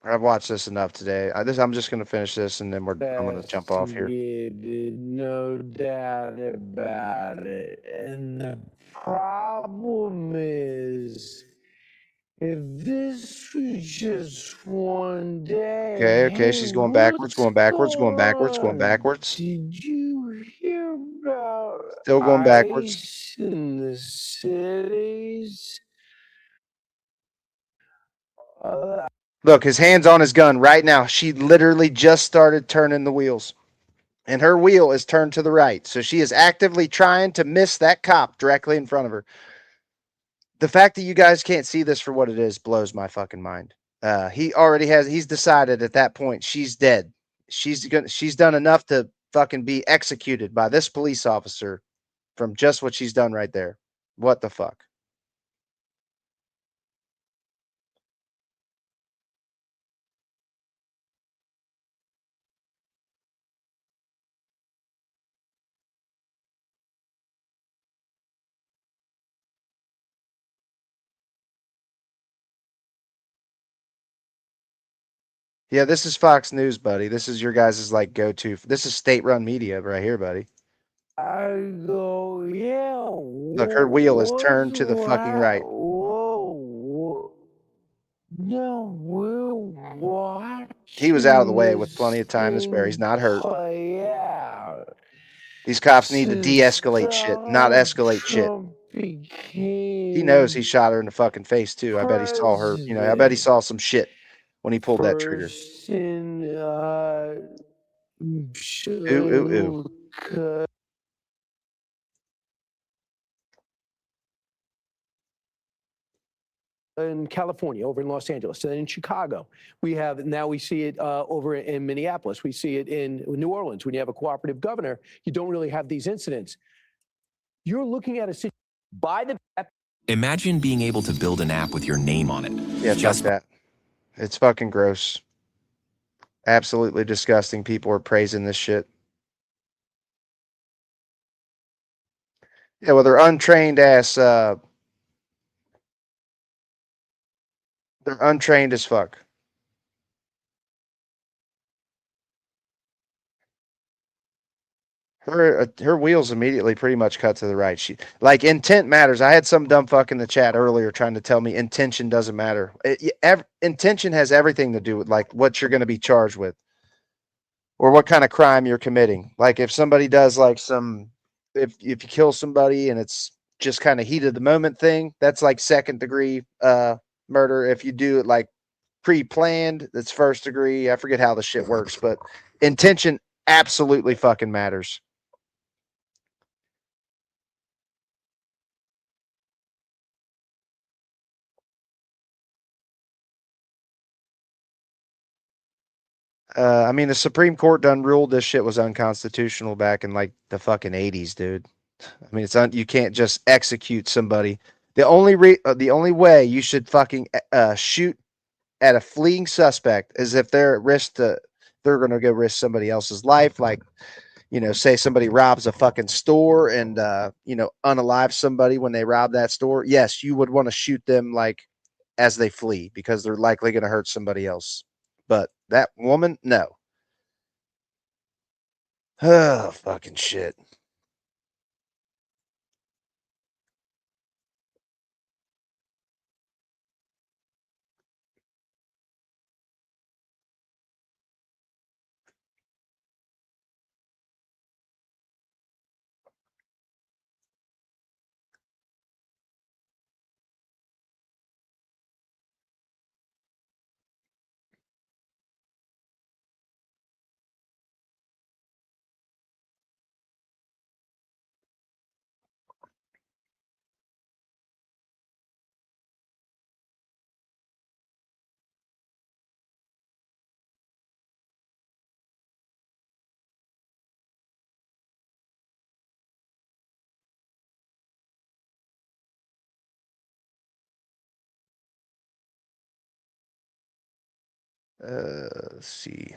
I've watched this enough today. I'm just going to finish this and then I'm going to jump off here. No doubt about it. And the problem is, if this was just one day, Okay, she's going backwards, going backwards, going backwards, going backwards. Did you hear about Still going backwards. ICE in the cities? Look, his hand's on his gun right now. She literally just started turning the wheels. And her wheel is turned to the right. So she is actively trying to miss that cop directly in front of her. The fact that you guys can't see this for what it is blows my fucking mind. He's decided at that point she's dead. She's done enough to fucking be executed by this police officer from just what she's done right there. What the fuck? Yeah, this is Fox News, buddy. This is your guys' like go-to. This is state-run media right here, buddy. I go, yeah. Look, her wheel is turned to the fucking right. Whoa. No, we'll watch. He was out of the way with plenty of time to spare. He's not hurt. These cops need to de-escalate shit, not escalate shit. He knows he shot her in the fucking face too. I bet he saw her. I bet he saw some shit when he pulled that trigger. Ooh. In California, over in Los Angeles, and in Chicago. We see it over in Minneapolis. We see it in New Orleans. When you have a cooperative governor, you don't really have these incidents. You're looking at a situation by the. Imagine being able to build an app with your name on it. Yeah, just that. It's fucking gross. Absolutely disgusting. People are praising this shit. Yeah, well, they're untrained ass. They're untrained as fuck. Her wheels immediately pretty much cut to the right. She like intent matters. I had some dumb fuck in the chat earlier trying to tell me intention doesn't matter. Intention has everything to do with like what you're going to be charged with, or what kind of crime you're committing. Like if somebody does like if you kill somebody and it's just kind of heat of the moment thing, that's like second degree murder. If you do it like pre-planned, that's first degree. I forget how the shit works, but intention absolutely fucking matters. I mean, the Supreme Court done ruled this shit was unconstitutional back in like the fucking 80s, dude. I mean, you can't just execute somebody. The only way you should fucking shoot at a fleeing suspect is if they're at risk they're going to go risk somebody else's life. Like, say somebody robs a fucking store and unalive somebody when they rob that store. Yes, you would want to shoot them like as they flee because they're likely going to hurt somebody else. But that woman, no. Oh, fucking shit. Let's see.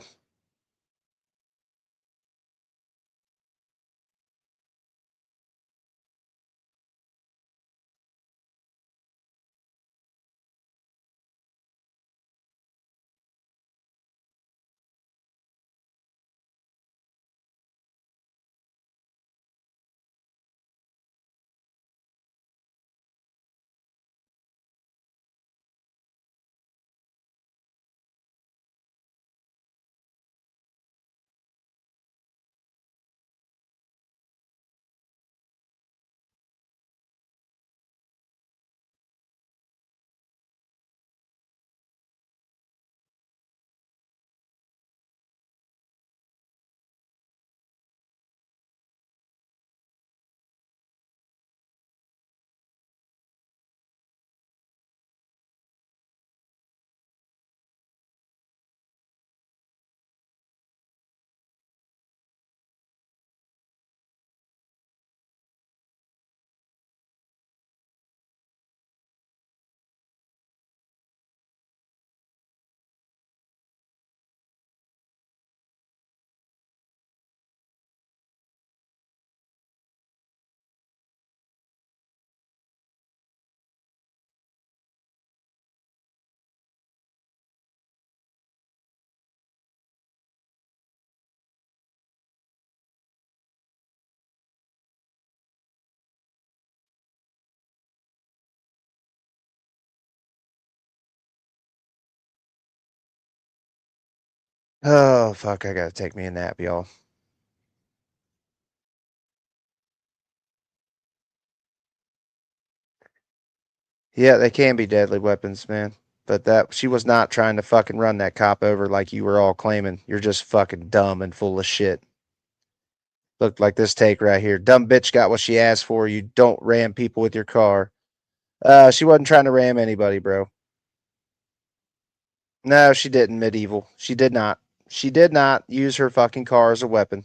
Oh, fuck. I gotta take me a nap, y'all. Yeah, they can be deadly weapons, man. But that she was not trying to fucking run that cop over like you were all claiming. You're just fucking dumb and full of shit. Looked like this take right here. Dumb bitch got what she asked for. You don't ram people with your car. She wasn't trying to ram anybody, bro. No, she didn't, medieval. She did not. She did not use her fucking car as a weapon.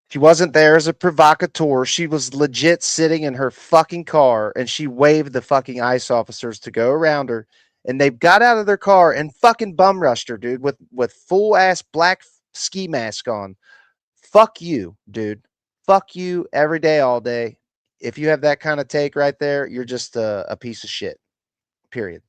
She wasn't there as a provocateur. She was legit sitting in her fucking car and she waved the fucking ICE officers to go around her. And they got out of their car and fucking bum rushed her, dude, with full ass black ski mask on. Fuck you, dude. Fuck you every day, all day. If you have that kind of take right there, you're just a piece of shit. Period.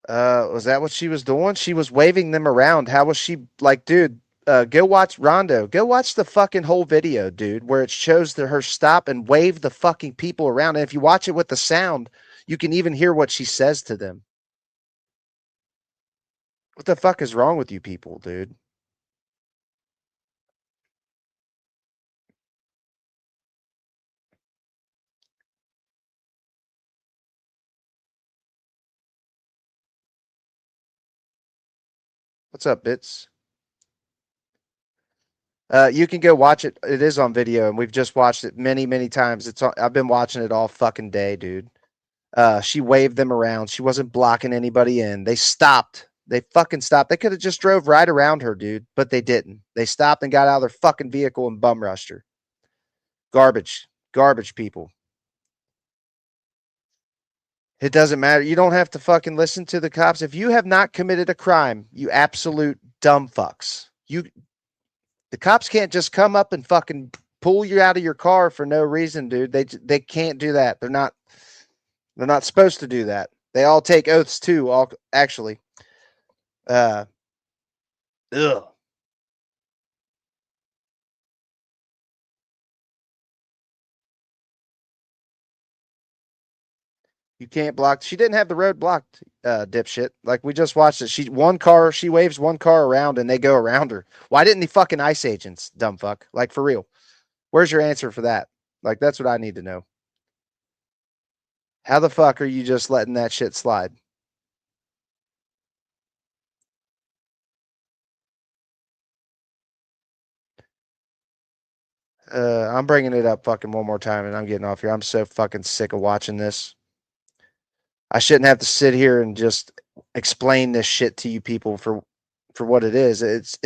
Was that what she was doing? She was waving them around. How was she like, dude? Go watch Rondo. Go watch the fucking whole video, dude, where it shows her stop and wave the fucking people around. And if you watch it with the sound, you can even hear what she says to them. What the fuck is wrong with you people, dude? What's up, Bits? You can go watch it. It is on video, and we've just watched it many, many times. I've been watching it all fucking day, dude. She waved them around. She wasn't blocking anybody in. They stopped. They fucking stopped. They could have just drove right around her, dude, but they didn't. They stopped and got out of their fucking vehicle and bum rushed her. Garbage. Garbage people. It doesn't matter. You don't have to fucking listen to the cops. If you have not committed a crime, you absolute dumb fucks. The cops can't just come up and fucking pull you out of your car for no reason, dude. They can't do that. They're not supposed to do that. They all take oaths too, all actually. Ugh. You can't block. She didn't have the road blocked, dipshit. Like we just watched it. She waves one car around and they go around her. Why didn't the fucking ICE agents, dumb fuck? Like for real. Where's your answer for that? Like that's what I need to know. How the fuck are you just letting that shit slide? I'm bringing it up fucking one more time and I'm getting off here. I'm so fucking sick of watching this. I shouldn't have to sit here and just explain this shit to you people for what it is. It's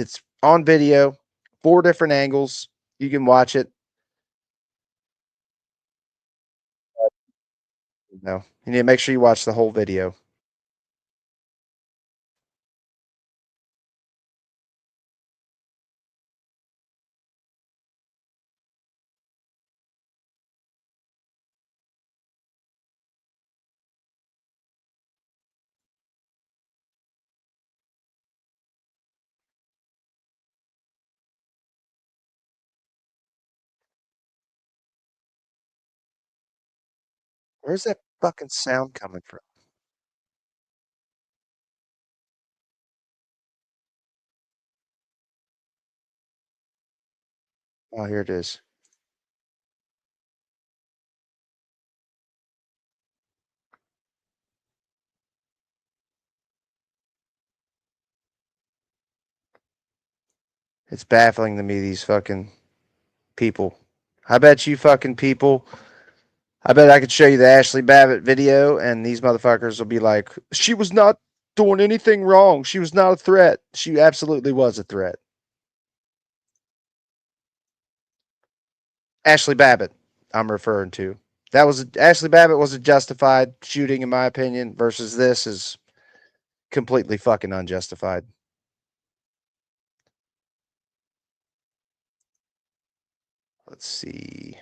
on video, 4 different angles. You can watch it. No, you need to make sure you watch the whole video. Where's that fucking sound coming from? Oh, here it is. It's baffling to me, these fucking people. I bet you fucking people. I bet I could show you the Ashley Babbitt video, and these motherfuckers will be like, she was not doing anything wrong. She was not a threat. She absolutely was a threat. Ashley Babbitt, I'm referring to. Ashley Babbitt was a justified shooting, in my opinion, versus this is completely fucking unjustified. Let's see.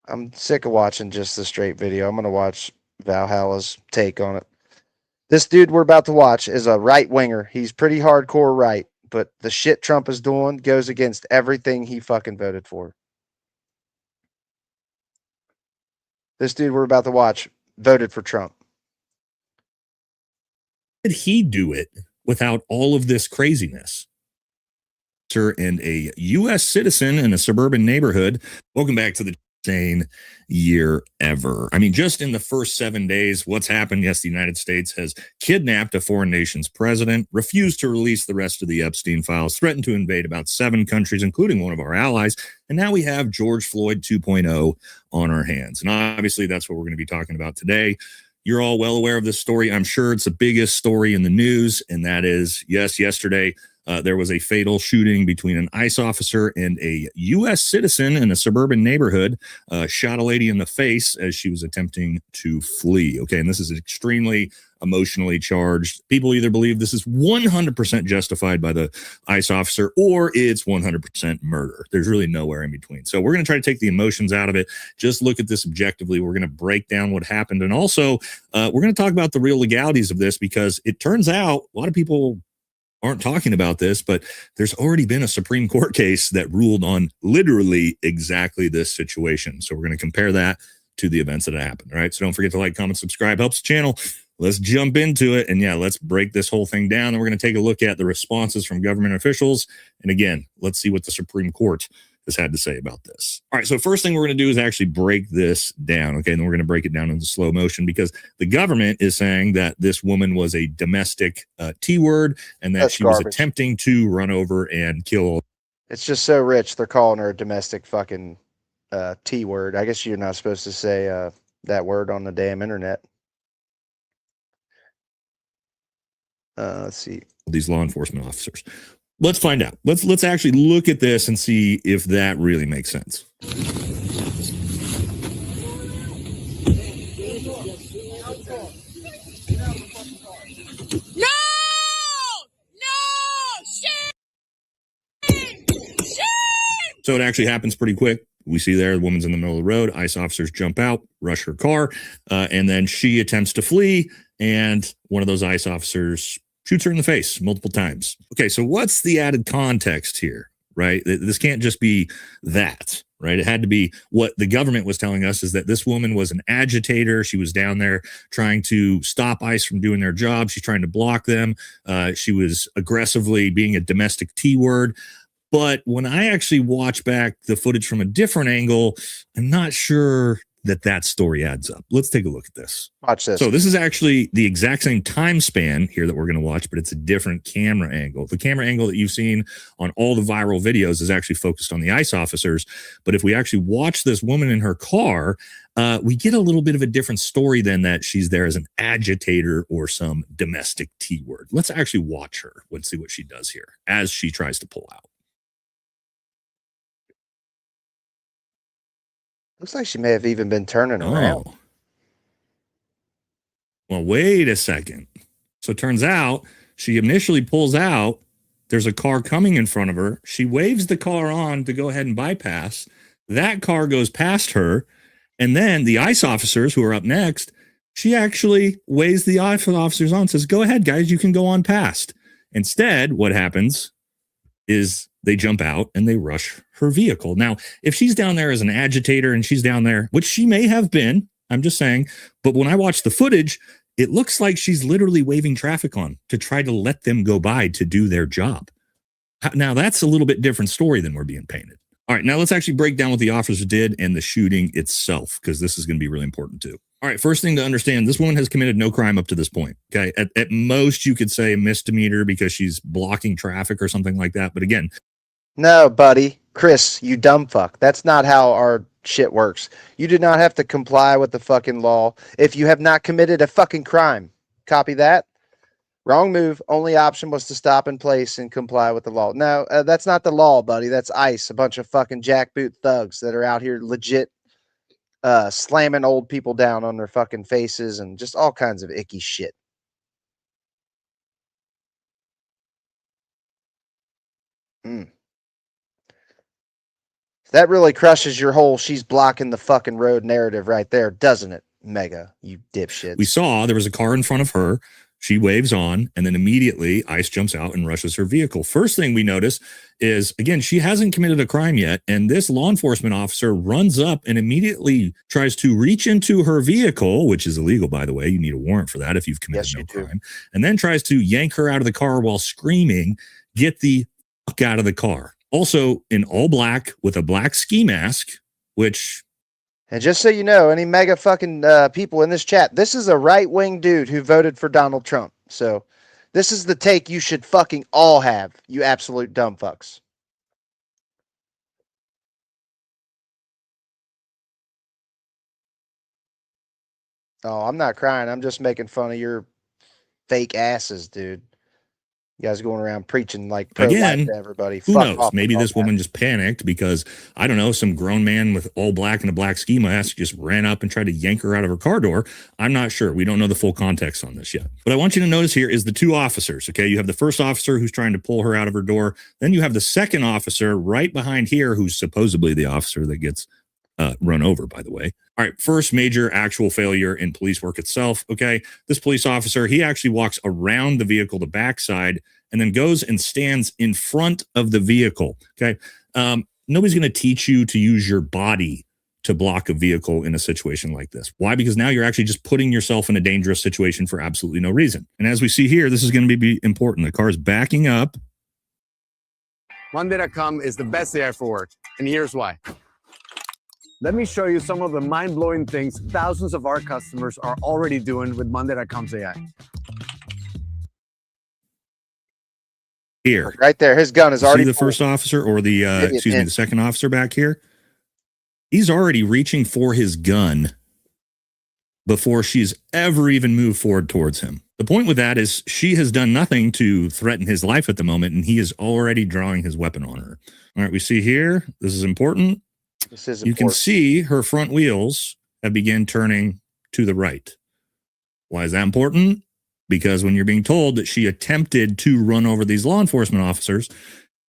I'm sick of watching just the straight video. I'm going to watch Valhalla's take on it. This dude we're about to watch is a right winger. He's pretty hardcore right, but the shit Trump is doing goes against everything he fucking voted for. This dude we're about to watch voted for Trump. Did he do it without all of this craziness? And a U.S. citizen in a suburban neighborhood. Welcome back to the insane year ever. I mean, just in the first 7 days, what's happened? Yes, the United States has kidnapped a foreign nation's president, refused to release the rest of the Epstein files, threatened to invade about 7 countries, including one of our allies. And now we have George Floyd 2.0 on our hands. And obviously, that's what we're going to be talking about today. You're all well aware of this story. I'm sure it's the biggest story in the news. And that is, yes, yesterday, there was a fatal shooting between an ICE officer and a U.S. citizen in a suburban neighborhood. Shot a lady in the face as she was attempting to flee. Okay, and this is extremely emotionally charged. People either believe this is 100% justified by the ICE officer or it's 100% murder. There's really nowhere in between. So we're going to try to take the emotions out of it. Just look at this objectively. We're going to break down what happened. And also, we're going to talk about the real legalities of this because it turns out a lot of people aren't talking about this, but there's already been a Supreme Court case that ruled on literally exactly this situation. So we're going to compare that to the events that happened. All right. So don't forget to like, comment, subscribe, helps the channel. Let's jump into it. And yeah, let's break this whole thing down. And we're going to take a look at the responses from government officials. And again, let's see what the Supreme Court has had to say about this. All right, so first thing we're going to do is actually break this down, okay? And then we're going to break it down into slow motion because the government is saying that this woman was a domestic T-word and that That's she was garbage. attempting to run over and kill. It's just so rich. They're calling her a domestic fucking T-word. I guess you're not supposed to say that word on the damn internet. Let's see. These law enforcement officers. Let's find out. Let's actually look at this and see if that really makes sense. No! Shame! So it actually happens pretty quick. We see there the woman's in the middle of the road. ICE officers jump out, rush her car, and then she attempts to flee. And one of those ICE officers shoots her in the face multiple times. Okay, so what's the added context here, right? This can't just be that, right? It had to be what the government was telling us is that this woman was an agitator. She was down there trying to stop ICE from doing their job. She's trying to block them. She was aggressively being a domestic T-word. But when I actually watch back the footage from a different angle, I'm not sure that story adds up. Let's take a look at this. Watch this. So this is actually the exact same time span here that we're going to watch, but it's a different camera angle. The camera angle that you've seen on all the viral videos is actually focused on the ICE officers. But if we actually watch this woman in her car, we get a little bit of a different story than that she's there as an agitator or some domestic T-word. Let's actually watch her. Let's see what she does here as she tries to pull out. Looks like she may have even been turning around. Well, wait a second. So it turns out she initially pulls out. There's a car coming in front of her. She waves the car on to go ahead and bypass. That car goes past her. And then the ICE officers who are up next, she actually waves the ICE officers on, says, go ahead, guys, you can go on past. Instead, what happens is they jump out and they rush her vehicle. Now, if she's down there as an agitator and she's down there, which she may have been, I'm just saying, but when I watch the footage, it looks like she's literally waving traffic on to try to let them go by to do their job. Now, that's a little bit different story than we're being painted. All right, now let's actually break down what the officers did and the shooting itself, because this is going to be really important too. All right, first thing to understand, this woman has committed no crime up to this point. Okay, at most you could say a misdemeanor because she's blocking traffic or something like that. But again, no, buddy, Chris, you dumb fuck. That's not how our shit works. You do not have to comply with the fucking law if you have not committed a fucking crime. Copy that? Wrong move. Only option was to stop in place and comply with the law. No, that's not the law, buddy. That's ICE, a bunch of fucking jackboot thugs that are out here legit slamming old people down on their fucking faces and just all kinds of icky shit. That really crushes your whole she's blocking the fucking road narrative right there, doesn't it, Mega, you dipshits? We saw there was a car in front of her. She waves on, and then immediately ICE jumps out and rushes her vehicle. First thing we notice is, again, she hasn't committed a crime yet, and this law enforcement officer runs up and immediately tries to reach into her vehicle, which is illegal, by the way. You need a warrant for that if you've committed no crime, and then tries to yank her out of the car while screaming, "Get the fuck out of the car." Also in all black with a black ski mask, which... And just so you know, any mega fucking people in this chat, this is a right-wing dude who voted for Donald Trump. So this is the take you should fucking all have, you absolute dumb fucks. Oh, I'm not crying. I'm just making fun of your fake asses, dude. You guys going around preaching like pro-life to everybody. Who knows? Maybe this woman just panicked because, I don't know, some grown man with all black and a black ski mask just ran up and tried to yank her out of her car door. I'm not sure. We don't know the full context on this yet. What I want you to notice here is the two officers, okay? You have the first officer who's trying to pull her out of her door. Then you have the second officer right behind here who's supposedly the officer that gets run over, by the way. All right, first major actual failure in police work itself, okay? This police officer, he actually walks around the vehicle, the backside, and then goes and stands in front of the vehicle, okay? Nobody's going to teach you to use your body to block a vehicle in a situation like this. Why? Because now you're actually just putting yourself in a dangerous situation for absolutely no reason. And as we see here, this is going to be important. The car is backing up. Monday.com is the best AI for work, and here's why. Let me show you some of the mind-blowing things thousands of our customers are already doing with Monday.com's AI. Here. Right there. His gun is already... See the first officer or the, the second officer back here? He's already reaching for his gun before she's ever even moved forward towards him. The point with that is she has done nothing to threaten his life at the moment, and he is already drawing his weapon on her. All right, we see here, this is important. You can see her front wheels have begun turning to the right. Why is that important? Because when you're being told that she attempted to run over these law enforcement officers,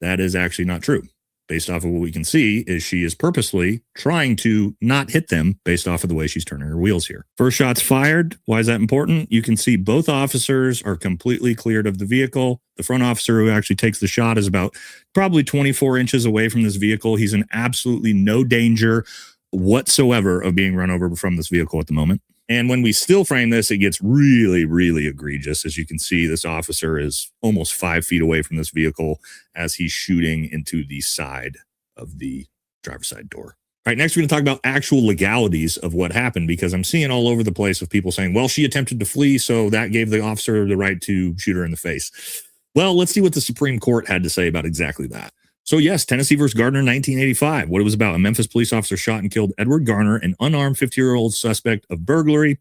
that is actually not true. Based off of what we can see is she is purposely trying to not hit them based off of the way she's turning her wheels here. First shot's fired. Why is that important? You can see both officers are completely cleared of the vehicle. The front officer who actually takes the shot is about probably 24 inches away from this vehicle. He's in absolutely no danger whatsoever of being run over from this vehicle at the moment. And when we still frame this, it gets really, really egregious. As you can see, this officer is almost 5 feet away from this vehicle as he's shooting into the side of the driver's side door. All right, next we're going to talk about actual legalities of what happened, because I'm seeing all over the place of people saying, well, she attempted to flee, so that gave the officer the right to shoot her in the face. Well, let's see what the Supreme Court had to say about exactly that. So yes, Tennessee versus Gardner, 1985. What it was about: a Memphis police officer shot and killed Edward Garner, an unarmed 50-year-old suspect of burglary,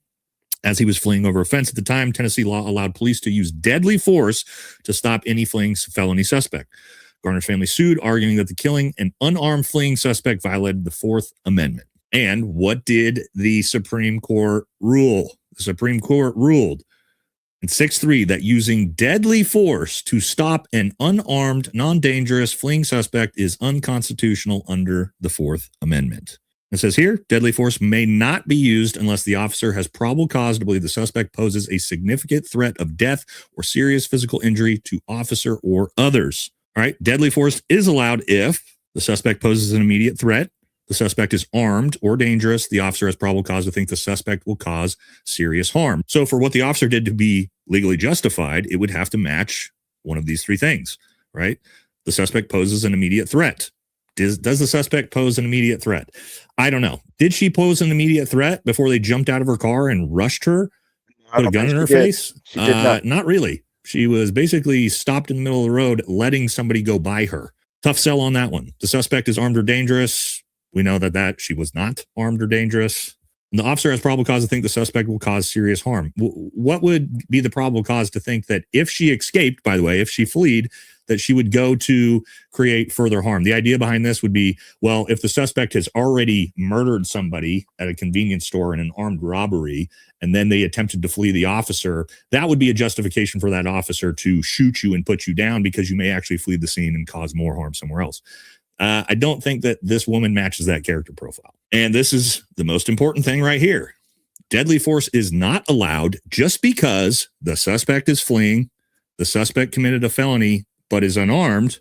as he was fleeing over a fence. At the time, Tennessee law allowed police to use deadly force to stop any fleeing felony suspect. Garner's family sued, arguing that the killing an unarmed fleeing suspect violated the Fourth Amendment. And what did the Supreme Court rule? The Supreme Court ruled in 6-3 that using deadly force to stop an unarmed, non-dangerous fleeing suspect is unconstitutional under the Fourth Amendment. It says here, deadly force may not be used unless the officer has probable cause to believe the suspect poses a significant threat of death or serious physical injury to officer or others. All right, deadly force is allowed if the suspect poses an immediate threat, the suspect is armed or dangerous, the officer has probable cause to think the suspect will cause serious harm. So for what the officer did to be legally justified, it would have to match one of these three things, right? The suspect poses an immediate threat. Does the suspect pose an immediate threat? I don't know. Did she pose an immediate threat before they jumped out of her car and rushed her? Put a gun in her face? She did not really. She was basically stopped in the middle of the road, letting somebody go by her. Tough sell on that one. The suspect is armed or dangerous. We know that she was not armed or dangerous. And the officer has probable cause to think the suspect will cause serious harm. What would be the probable cause to think that if she escaped, by the way, if she fled, that she would go to create further harm? The idea behind this would be, well, if the suspect has already murdered somebody at a convenience store in an armed robbery, and then they attempted to flee the officer, that would be a justification for that officer to shoot you and put you down, because you may actually flee the scene and cause more harm somewhere else. I don't think that this woman matches that character profile. And this is the most important thing right here. Deadly force is not allowed just because the suspect is fleeing, the suspect committed a felony, but is unarmed.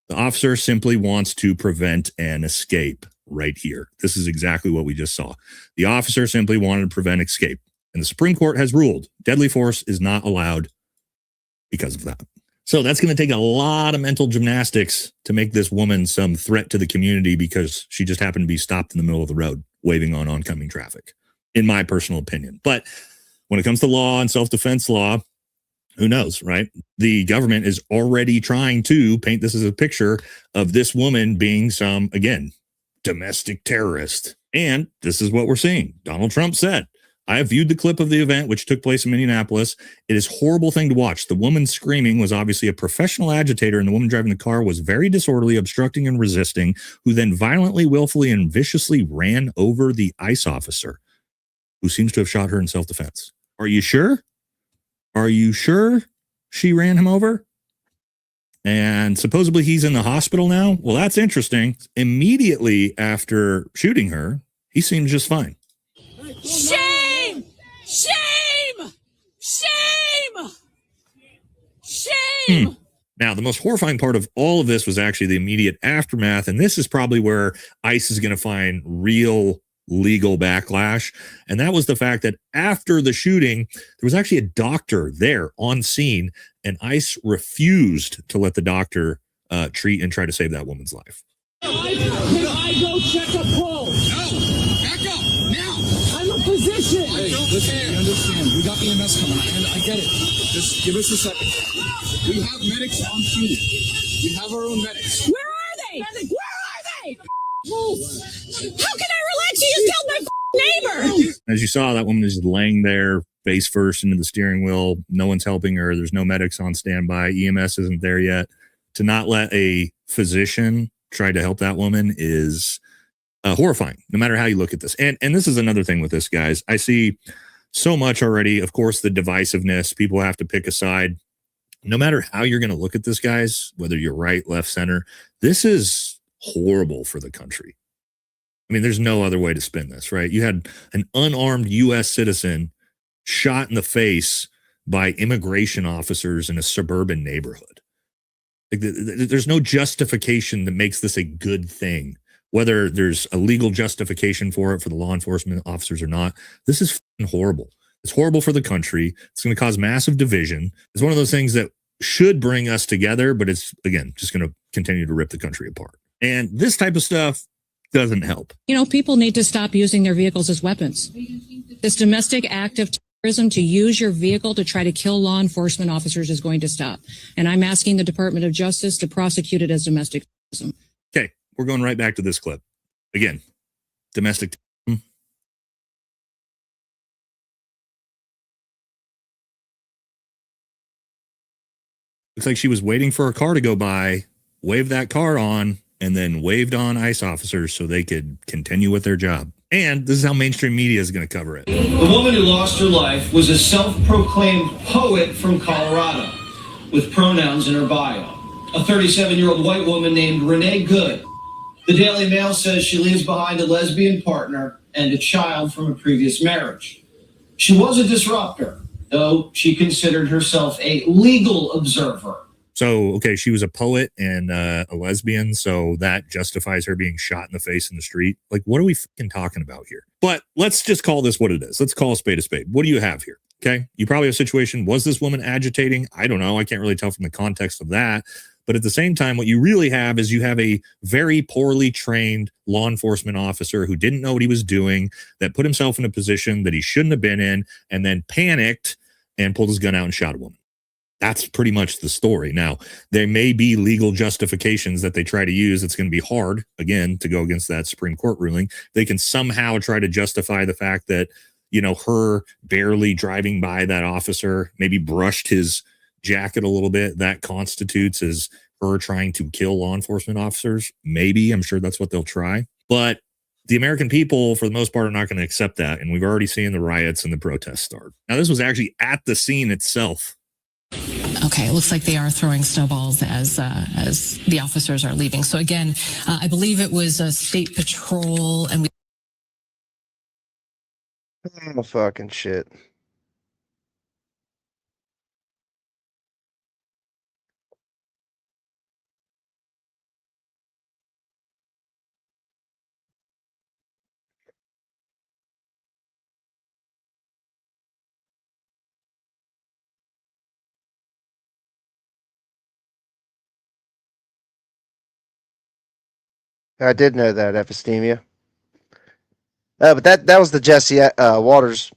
The officer simply wants to prevent an escape right here. This is exactly what we just saw. The officer simply wanted to prevent escape. And the Supreme Court has ruled deadly force is not allowed because of that. So that's going to take a lot of mental gymnastics to make this woman some threat to the community because she just happened to be stopped in the middle of the road waving on oncoming traffic, in my personal opinion. But when it comes to law and self-defense law, who knows, right? The government is already trying to paint this as a picture of this woman being some, again, domestic terrorist. And this is what we're seeing. Donald Trump said, I have viewed the clip of the event, which took place in Minneapolis. It is a horrible thing to watch. The woman screaming was obviously a professional agitator, and the woman driving the car was very disorderly, obstructing and resisting, who then violently, willfully, and viciously ran over the ICE officer, who seems to have shot her in self-defense. Are you sure? Are you sure she ran him over? And supposedly he's in the hospital now? Well, that's interesting. Immediately after shooting her, he seemed just fine. Shame! Shame! Shame! Shame! Now, the most horrifying part of all of this was actually the immediate aftermath. And this is probably where ICE is going to find real legal backlash. And that was the fact that after the shooting, there was actually a doctor there on scene, and ICE refused to let the doctor treat and try to save that woman's life. Can I go check a pulse? No! Back up! Now! I'm a physician! Hey, listen, we understand. We got EMS coming. I get it. Just give us a second. We have medics on scene. We have our own medics. Where are they? Where are they? Move! How can I relax? You just killed my neighbor! As you saw, that woman is laying there face first into the steering wheel. No one's helping her. There's no medics on standby. EMS isn't there yet. To not let a physician try to help that woman is horrifying, no matter how you look at this. And this is another thing with this, guys. I see so much already. Of course, the divisiveness. People have to pick a side. No matter how you're going to look at this, guys, whether you're right, left, center, this is horrible for the country. I mean, there's no other way to spin this, right? You had an unarmed U.S. citizen shot in the face by immigration officers in a suburban neighborhood. Like, there's no justification that makes this a good thing, whether there's a legal justification for it for the law enforcement officers or not. This is horrible. It's horrible for the country. It's going to cause massive division. It's one of those things that should bring us together, but it's, again, just going to continue to rip the country apart. And this type of stuff doesn't help. You know, people need to stop using their vehicles as weapons. This domestic act of terrorism to use your vehicle to try to kill law enforcement officers is going to stop. And I'm asking the Department of Justice to prosecute it as domestic terrorism. Okay, we're going right back to this clip. Again, domestic terrorism. Looks like she was waiting for a car to go by, waved that car on, and then waved on ICE officers so they could continue with their job. And this is how mainstream media is going to cover it. The woman who lost her life was a self-proclaimed poet from Colorado with pronouns in her bio. A 37-year-old white woman named Renee Good. The Daily Mail says she leaves behind a lesbian partner and a child from a previous marriage. She was a disruptor, though she considered herself a legal observer. So, okay, she was a poet and a lesbian, so that justifies her being shot in the face in the street. Like, what are we fucking talking about here? But let's just call this what it is. Let's call a spade a spade. What do you have here? Okay, you probably have a situation. Was this woman agitating? I don't know. I can't really tell from the context of that. But at the same time, what you really have is you have a very poorly trained law enforcement officer who didn't know what he was doing, that put himself in a position that he shouldn't have been in, and then panicked and pulled his gun out and shot a woman. That's pretty much the story. Now, there may be legal justifications that they try to use. It's going to be hard, again, to go against that Supreme Court ruling. They can somehow try to justify the fact that, you know, her barely driving by that officer, maybe brushed his jacket a little bit. That constitutes as her trying to kill law enforcement officers. Maybe, I'm sure that's what they'll try. But the American people, for the most part, are not going to accept that. And we've already seen the riots and the protests start. Now, this was actually at the scene itself. Okay, it looks like they are throwing snowballs as the officers are leaving. So again, I believe it was a state patrol, and we. Oh, fucking shit. I did know that, Ephistemia. But that was the Jesse Waters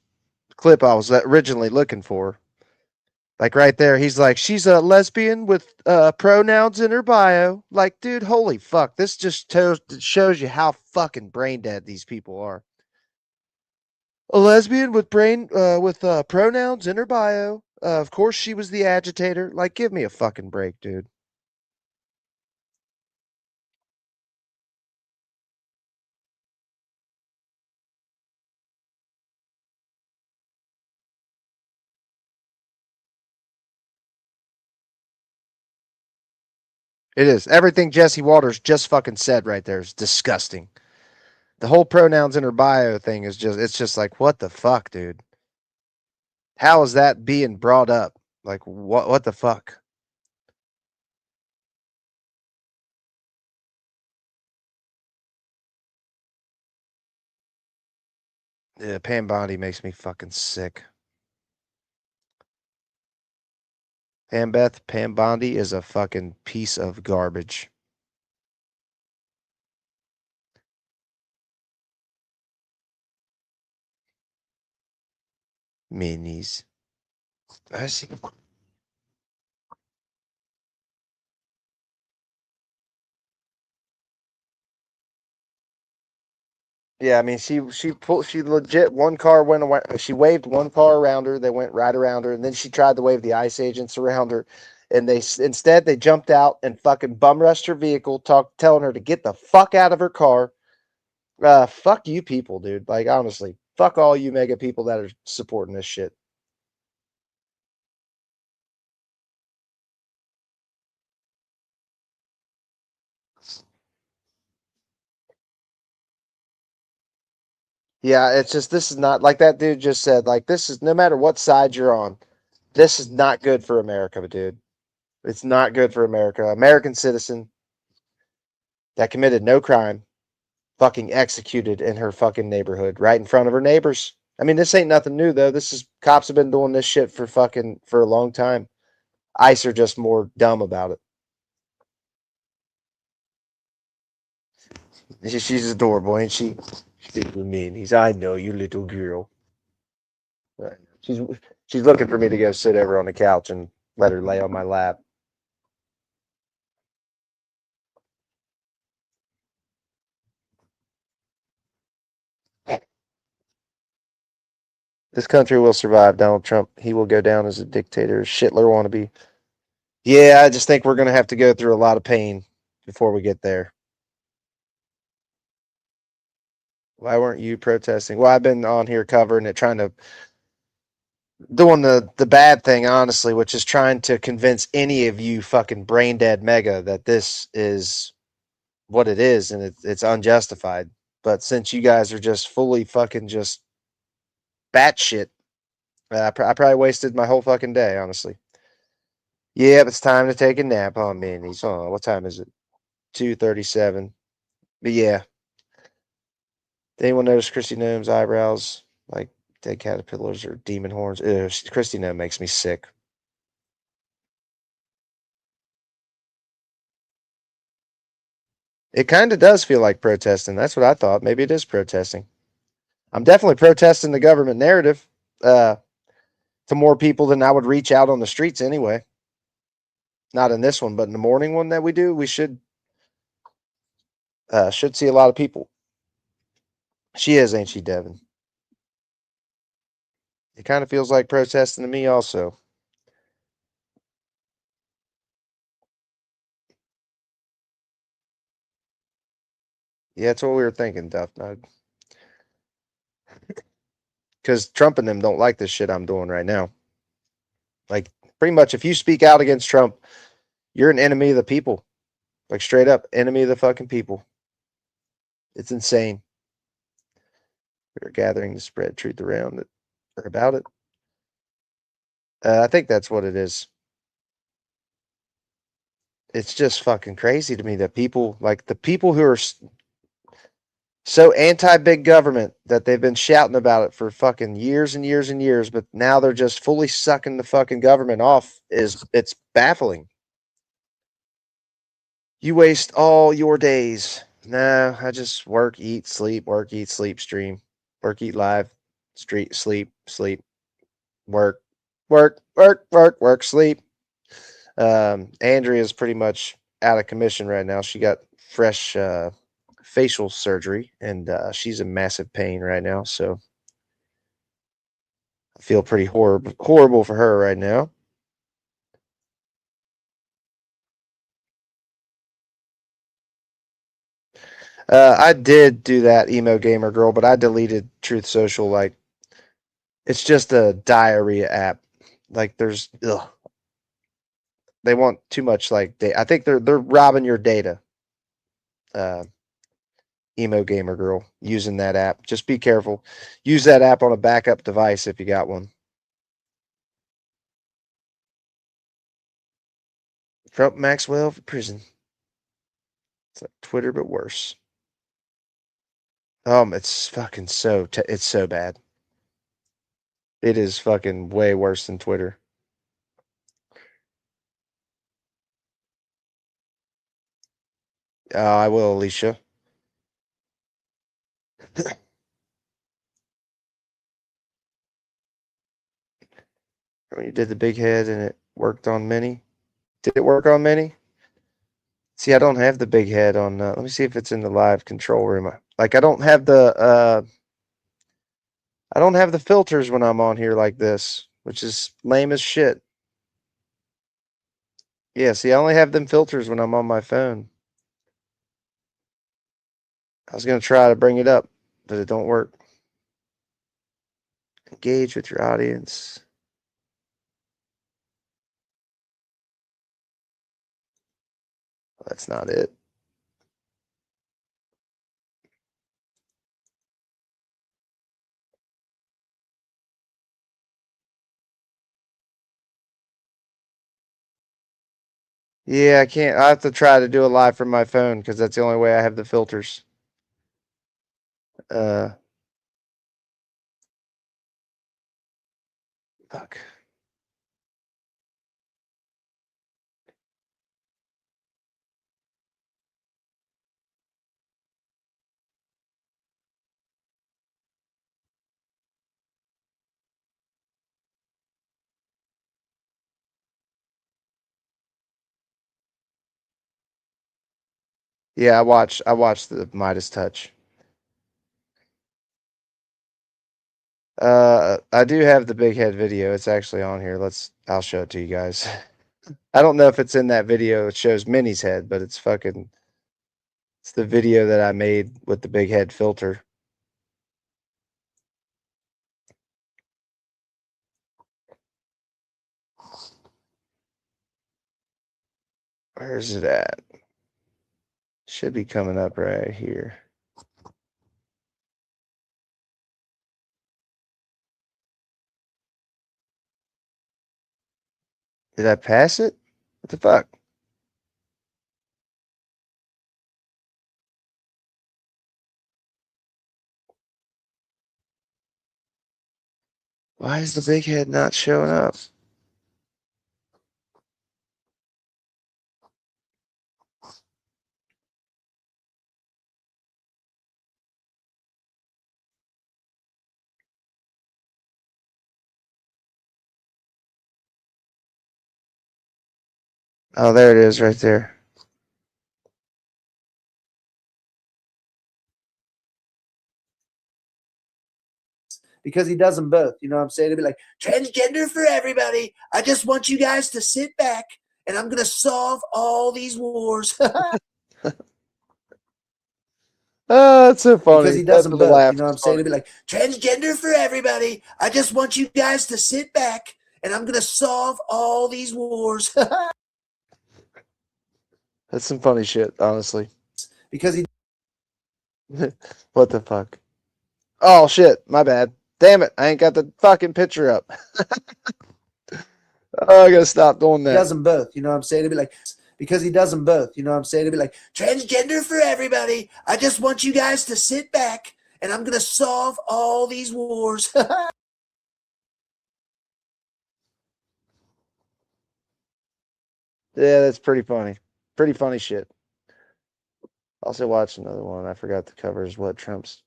clip I was originally looking for. Like right there, he's like, she's a lesbian with pronouns in her bio. Like, dude, holy fuck. This just shows you how fucking brain dead these people are. A lesbian with pronouns in her bio. Of course, she was the agitator. Like, give me a fucking break, dude. It is. Everything Jesse Waters just fucking said right there is disgusting. The whole pronouns in her bio thing is it's just like, what the fuck, dude? How is that being brought up? Like, what the fuck? Yeah, Pam Bondi makes me fucking sick. Pam Bondi is a fucking piece of garbage. Minis. I see. Yeah, I mean, she legit one car went away. She waved one car around her. They went right around her, and then she tried to wave the ICE agents around her, and instead they jumped out and fucking bum rushed her vehicle, telling her to get the fuck out of her car. Fuck you people, dude. Like honestly, fuck all you mega people that are supporting this shit. Yeah, it's just this is not like that dude just said. Like this is no matter what side you're on, this is not good for America, dude. It's not good for America. American citizen that committed no crime, fucking executed in her fucking neighborhood, right in front of her neighbors. I mean, this ain't nothing new though. This is cops have been doing this shit for a long time. ICE are just more dumb about it. She's adorable, ain't she? She's with me, and he's. I know you, little girl. Right. She's looking for me to go sit over on the couch and let her lay on my lap. This country will survive Donald Trump. He will go down as a dictator, Shitler wannabe. Yeah, I just think we're going to have to go through a lot of pain before we get there. Why weren't you protesting? Well, I've been on here covering it, doing the bad thing, honestly, which is trying to convince any of you fucking brain dead mega that this is what it is and it's unjustified. But since you guys are just fully fucking just batshit, I probably wasted my whole fucking day, honestly. Yep, it's time to take a nap on minis. Oh, what time is it? 2:37. But yeah. Did anyone notice Christy Gnome's eyebrows? Like dead caterpillars or demon horns? Ew, Christy Gnome makes me sick. It kind of does feel like protesting. That's what I thought. Maybe it is protesting. I'm definitely protesting the government narrative to more people than I would reach out on the streets anyway. Not in this one, but in the morning one that we do, we should see a lot of people. She is, ain't she, Devin? It kind of feels like protesting to me also. Yeah, that's what we were thinking, Duff Nug. Because Trump and them don't like this shit I'm doing right now. Like, pretty much if you speak out against Trump, you're an enemy of the people. Like straight up enemy of the fucking people. It's insane. We're gathering to spread truth around it or about it. I think that's what it is. It's just fucking crazy to me that people, like the people who are so anti-big government that they've been shouting about it for fucking years and years and years, but now they're just fully sucking the fucking government off. It's baffling. You waste all your days. No, I just work, eat, sleep, stream, work, eat, live, street, sleep, work, sleep. Andrea's pretty much out of commission right now. She got fresh facial surgery, and she's in massive pain right now. So I feel pretty horrible for her right now. I did do that emo gamer girl, but I deleted Truth Social. Like, it's just a diarrhea app. Like, they want too much. Like, I think they're robbing your data. Emo gamer girl using that app. Just be careful. Use that app on a backup device if you got one. Trump Maxwell for prison. It's like Twitter, but worse. It's fucking it's so bad. It is fucking way worse than Twitter. I will, Alicia. When you did the big head and it worked on many. Did it work on many? See, I don't have the big head on. Let me see if it's in the live control room. Like, I don't have the filters when I'm on here like this, which is lame as shit. Yeah, see, I only have them filters when I'm on my phone. I was going to try to bring it up, but it don't work. Engage with your audience. That's not it. Yeah, I can't. I have to try to do it live from my phone because that's the only way I have the filters. Fuck. Yeah, I watched the Midas touch. I do have the big head video. It's actually on here. I'll show it to you guys. I don't know if it's in that video. It shows Minnie's head, but it's the video that I made with the big head filter. Where's it at? Should be coming up right here. Did I pass it? What the fuck? Why is the big head not showing up? Oh, there it is right there. Because he does them both. You know what I'm saying? It'd be like, transgender for everybody. I just want you guys to sit back and I'm going to solve all these wars. Oh, that's so funny. Because he does them both. You know what I'm saying? It'd be like, transgender for everybody. I just want you guys to sit back and I'm gonna solve all these wars. That's some funny shit, honestly. Because he What the fuck? Oh shit, my bad. Damn it, I ain't got the fucking picture up. Oh, I gotta stop doing that. does them both, you know what I'm saying? It'd be like, because he does them both, you know what I'm saying? It'd be like, transgender for everybody. I just want you guys to sit back, and I'm gonna solve all these wars. Yeah, that's pretty funny. Pretty funny shit. Also watched another one. I forgot the cover is what Trump's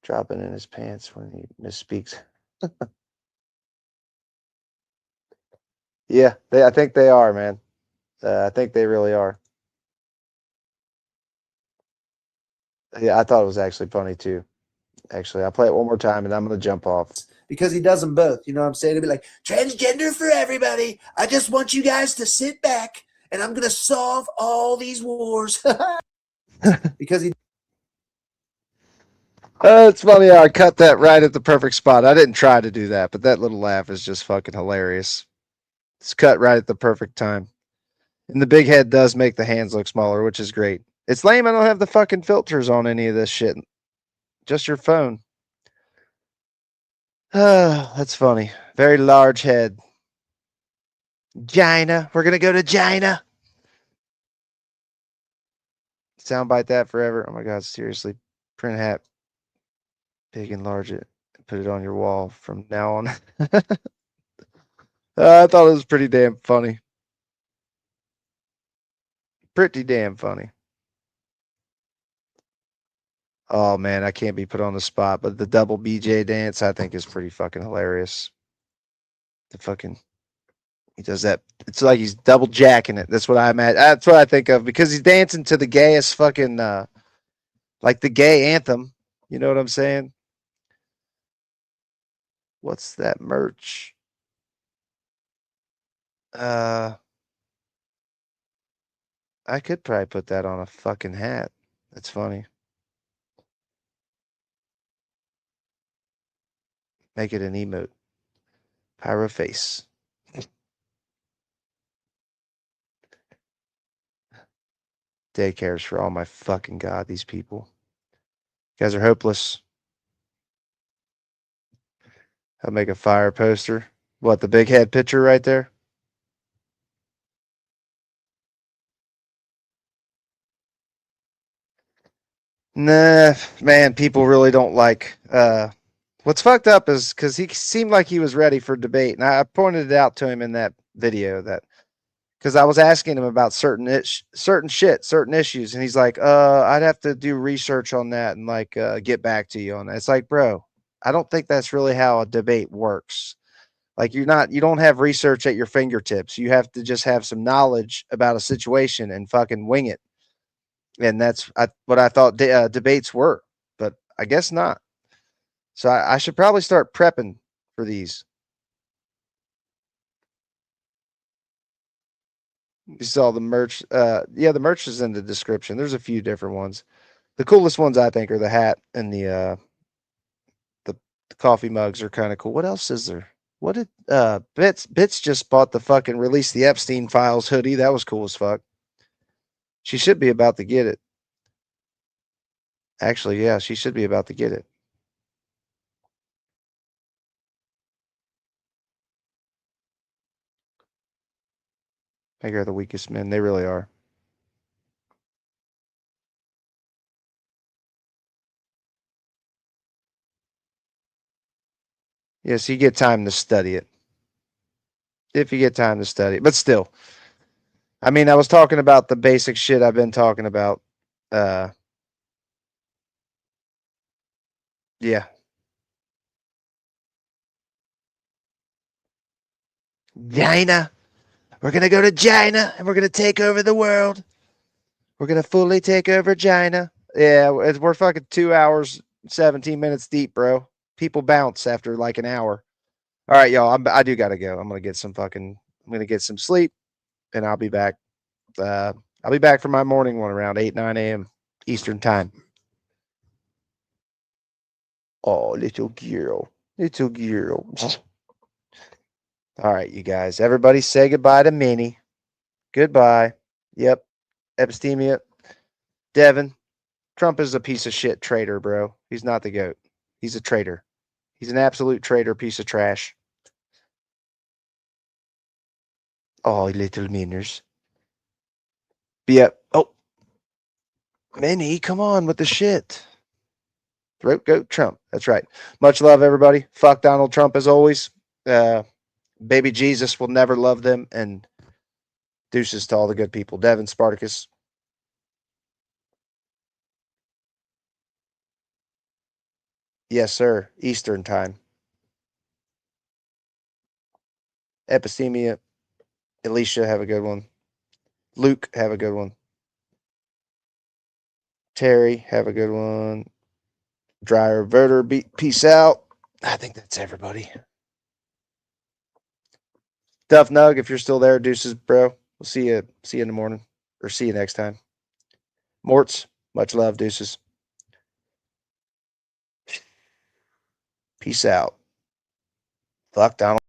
dropping in his pants when he misspeaks. Yeah, I think they are, man. I think they really are. Yeah, I thought it was actually funny too. Actually, I'll play it one more time and I'm gonna jump off. Because he does them both, you know what I'm saying? It'd be like, transgender for everybody. I just want you guys to sit back, and I'm gonna solve all these wars. Because he It's funny how I cut that right at the perfect spot. I didn't try to do that, but that little laugh is just fucking hilarious. It's cut right at the perfect time. And the big head does make the hands look smaller, which is great. It's lame I don't have the fucking filters on any of this shit. Just your phone. That's funny. Very large head. China. We're gonna go to China. Soundbite that forever. Oh my god, seriously. Print hat. Big enlarge it. Put it on your wall from now on. I thought it was pretty damn funny. Pretty damn funny. Oh man, I can't be put on the spot, but the double BJ dance I think is pretty fucking hilarious. The fucking he does that. It's like he's double jacking it. That's what I imagine. That's what I think of because he's dancing to the gayest fucking like the gay anthem. You know what I'm saying? What's that merch? I could probably put that on a fucking hat. That's funny. Make it an emote. Pyro face. Daycares for all my fucking god, these people. You guys are hopeless. I'll make a fire poster. What, the big head picture right there? Nah, man, people really don't like what's fucked up is because he seemed like he was ready for debate. And I pointed it out to him in that video that because I was asking him about certain issues, and he's like, I'd have to do research on that and like get back to you on that. It's like, bro, I don't think that's really how a debate works. Like you don't have research at your fingertips. You have to just have some knowledge about a situation and fucking wing it. And that's what I thought debates were, but I guess not. So I should probably start prepping for these. You saw the merch. Yeah, the merch is in the description. There's a few different ones. The coolest ones I think are the hat and the coffee mugs are kind of cool. What else is there? What did Bits just bought the fucking release the Epstein Files hoodie. That was cool as fuck. She should be about to get it. Actually, yeah, she should be about to get it. They are the weakest men. They really are. Yes, you get time to study it. If you get time to study it. But still. I mean, I was talking about the basic shit I've been talking about. Yeah. China. We're going to go to China and we're going to take over the world. We're going to fully take over China. Yeah, we're fucking 2 hours, 17 minutes deep, bro. People bounce after like an hour. All right, y'all. I do got to go. I'm going to get some sleep and I'll be back. I'll be back for my morning one around 8, 9 a.m. Eastern time. Oh, little girl. Little girl. All right, you guys. Everybody say goodbye to Minnie. Goodbye. Yep. Epistemia. Devin. Trump is a piece of shit traitor, bro. He's not the GOAT. He's a traitor. He's an absolute traitor, piece of trash. Oh, little meaners. But yep. Oh. Minnie, come on with the shit. Throat goat Trump. That's right. Much love, everybody. Fuck Donald Trump as always. Baby Jesus will never love them. And deuces to all the good people. Devin, Spartacus. Yes, sir. Eastern time. Epistemia. Alicia, have a good one. Luke, have a good one. Terry, have a good one. Dryer Verter, peace out. I think that's everybody. Duff Nug, if you're still there, deuces, bro. We'll see you in the morning. Or see you next time. Morts, much love, deuces. Peace out. Fuck Donald.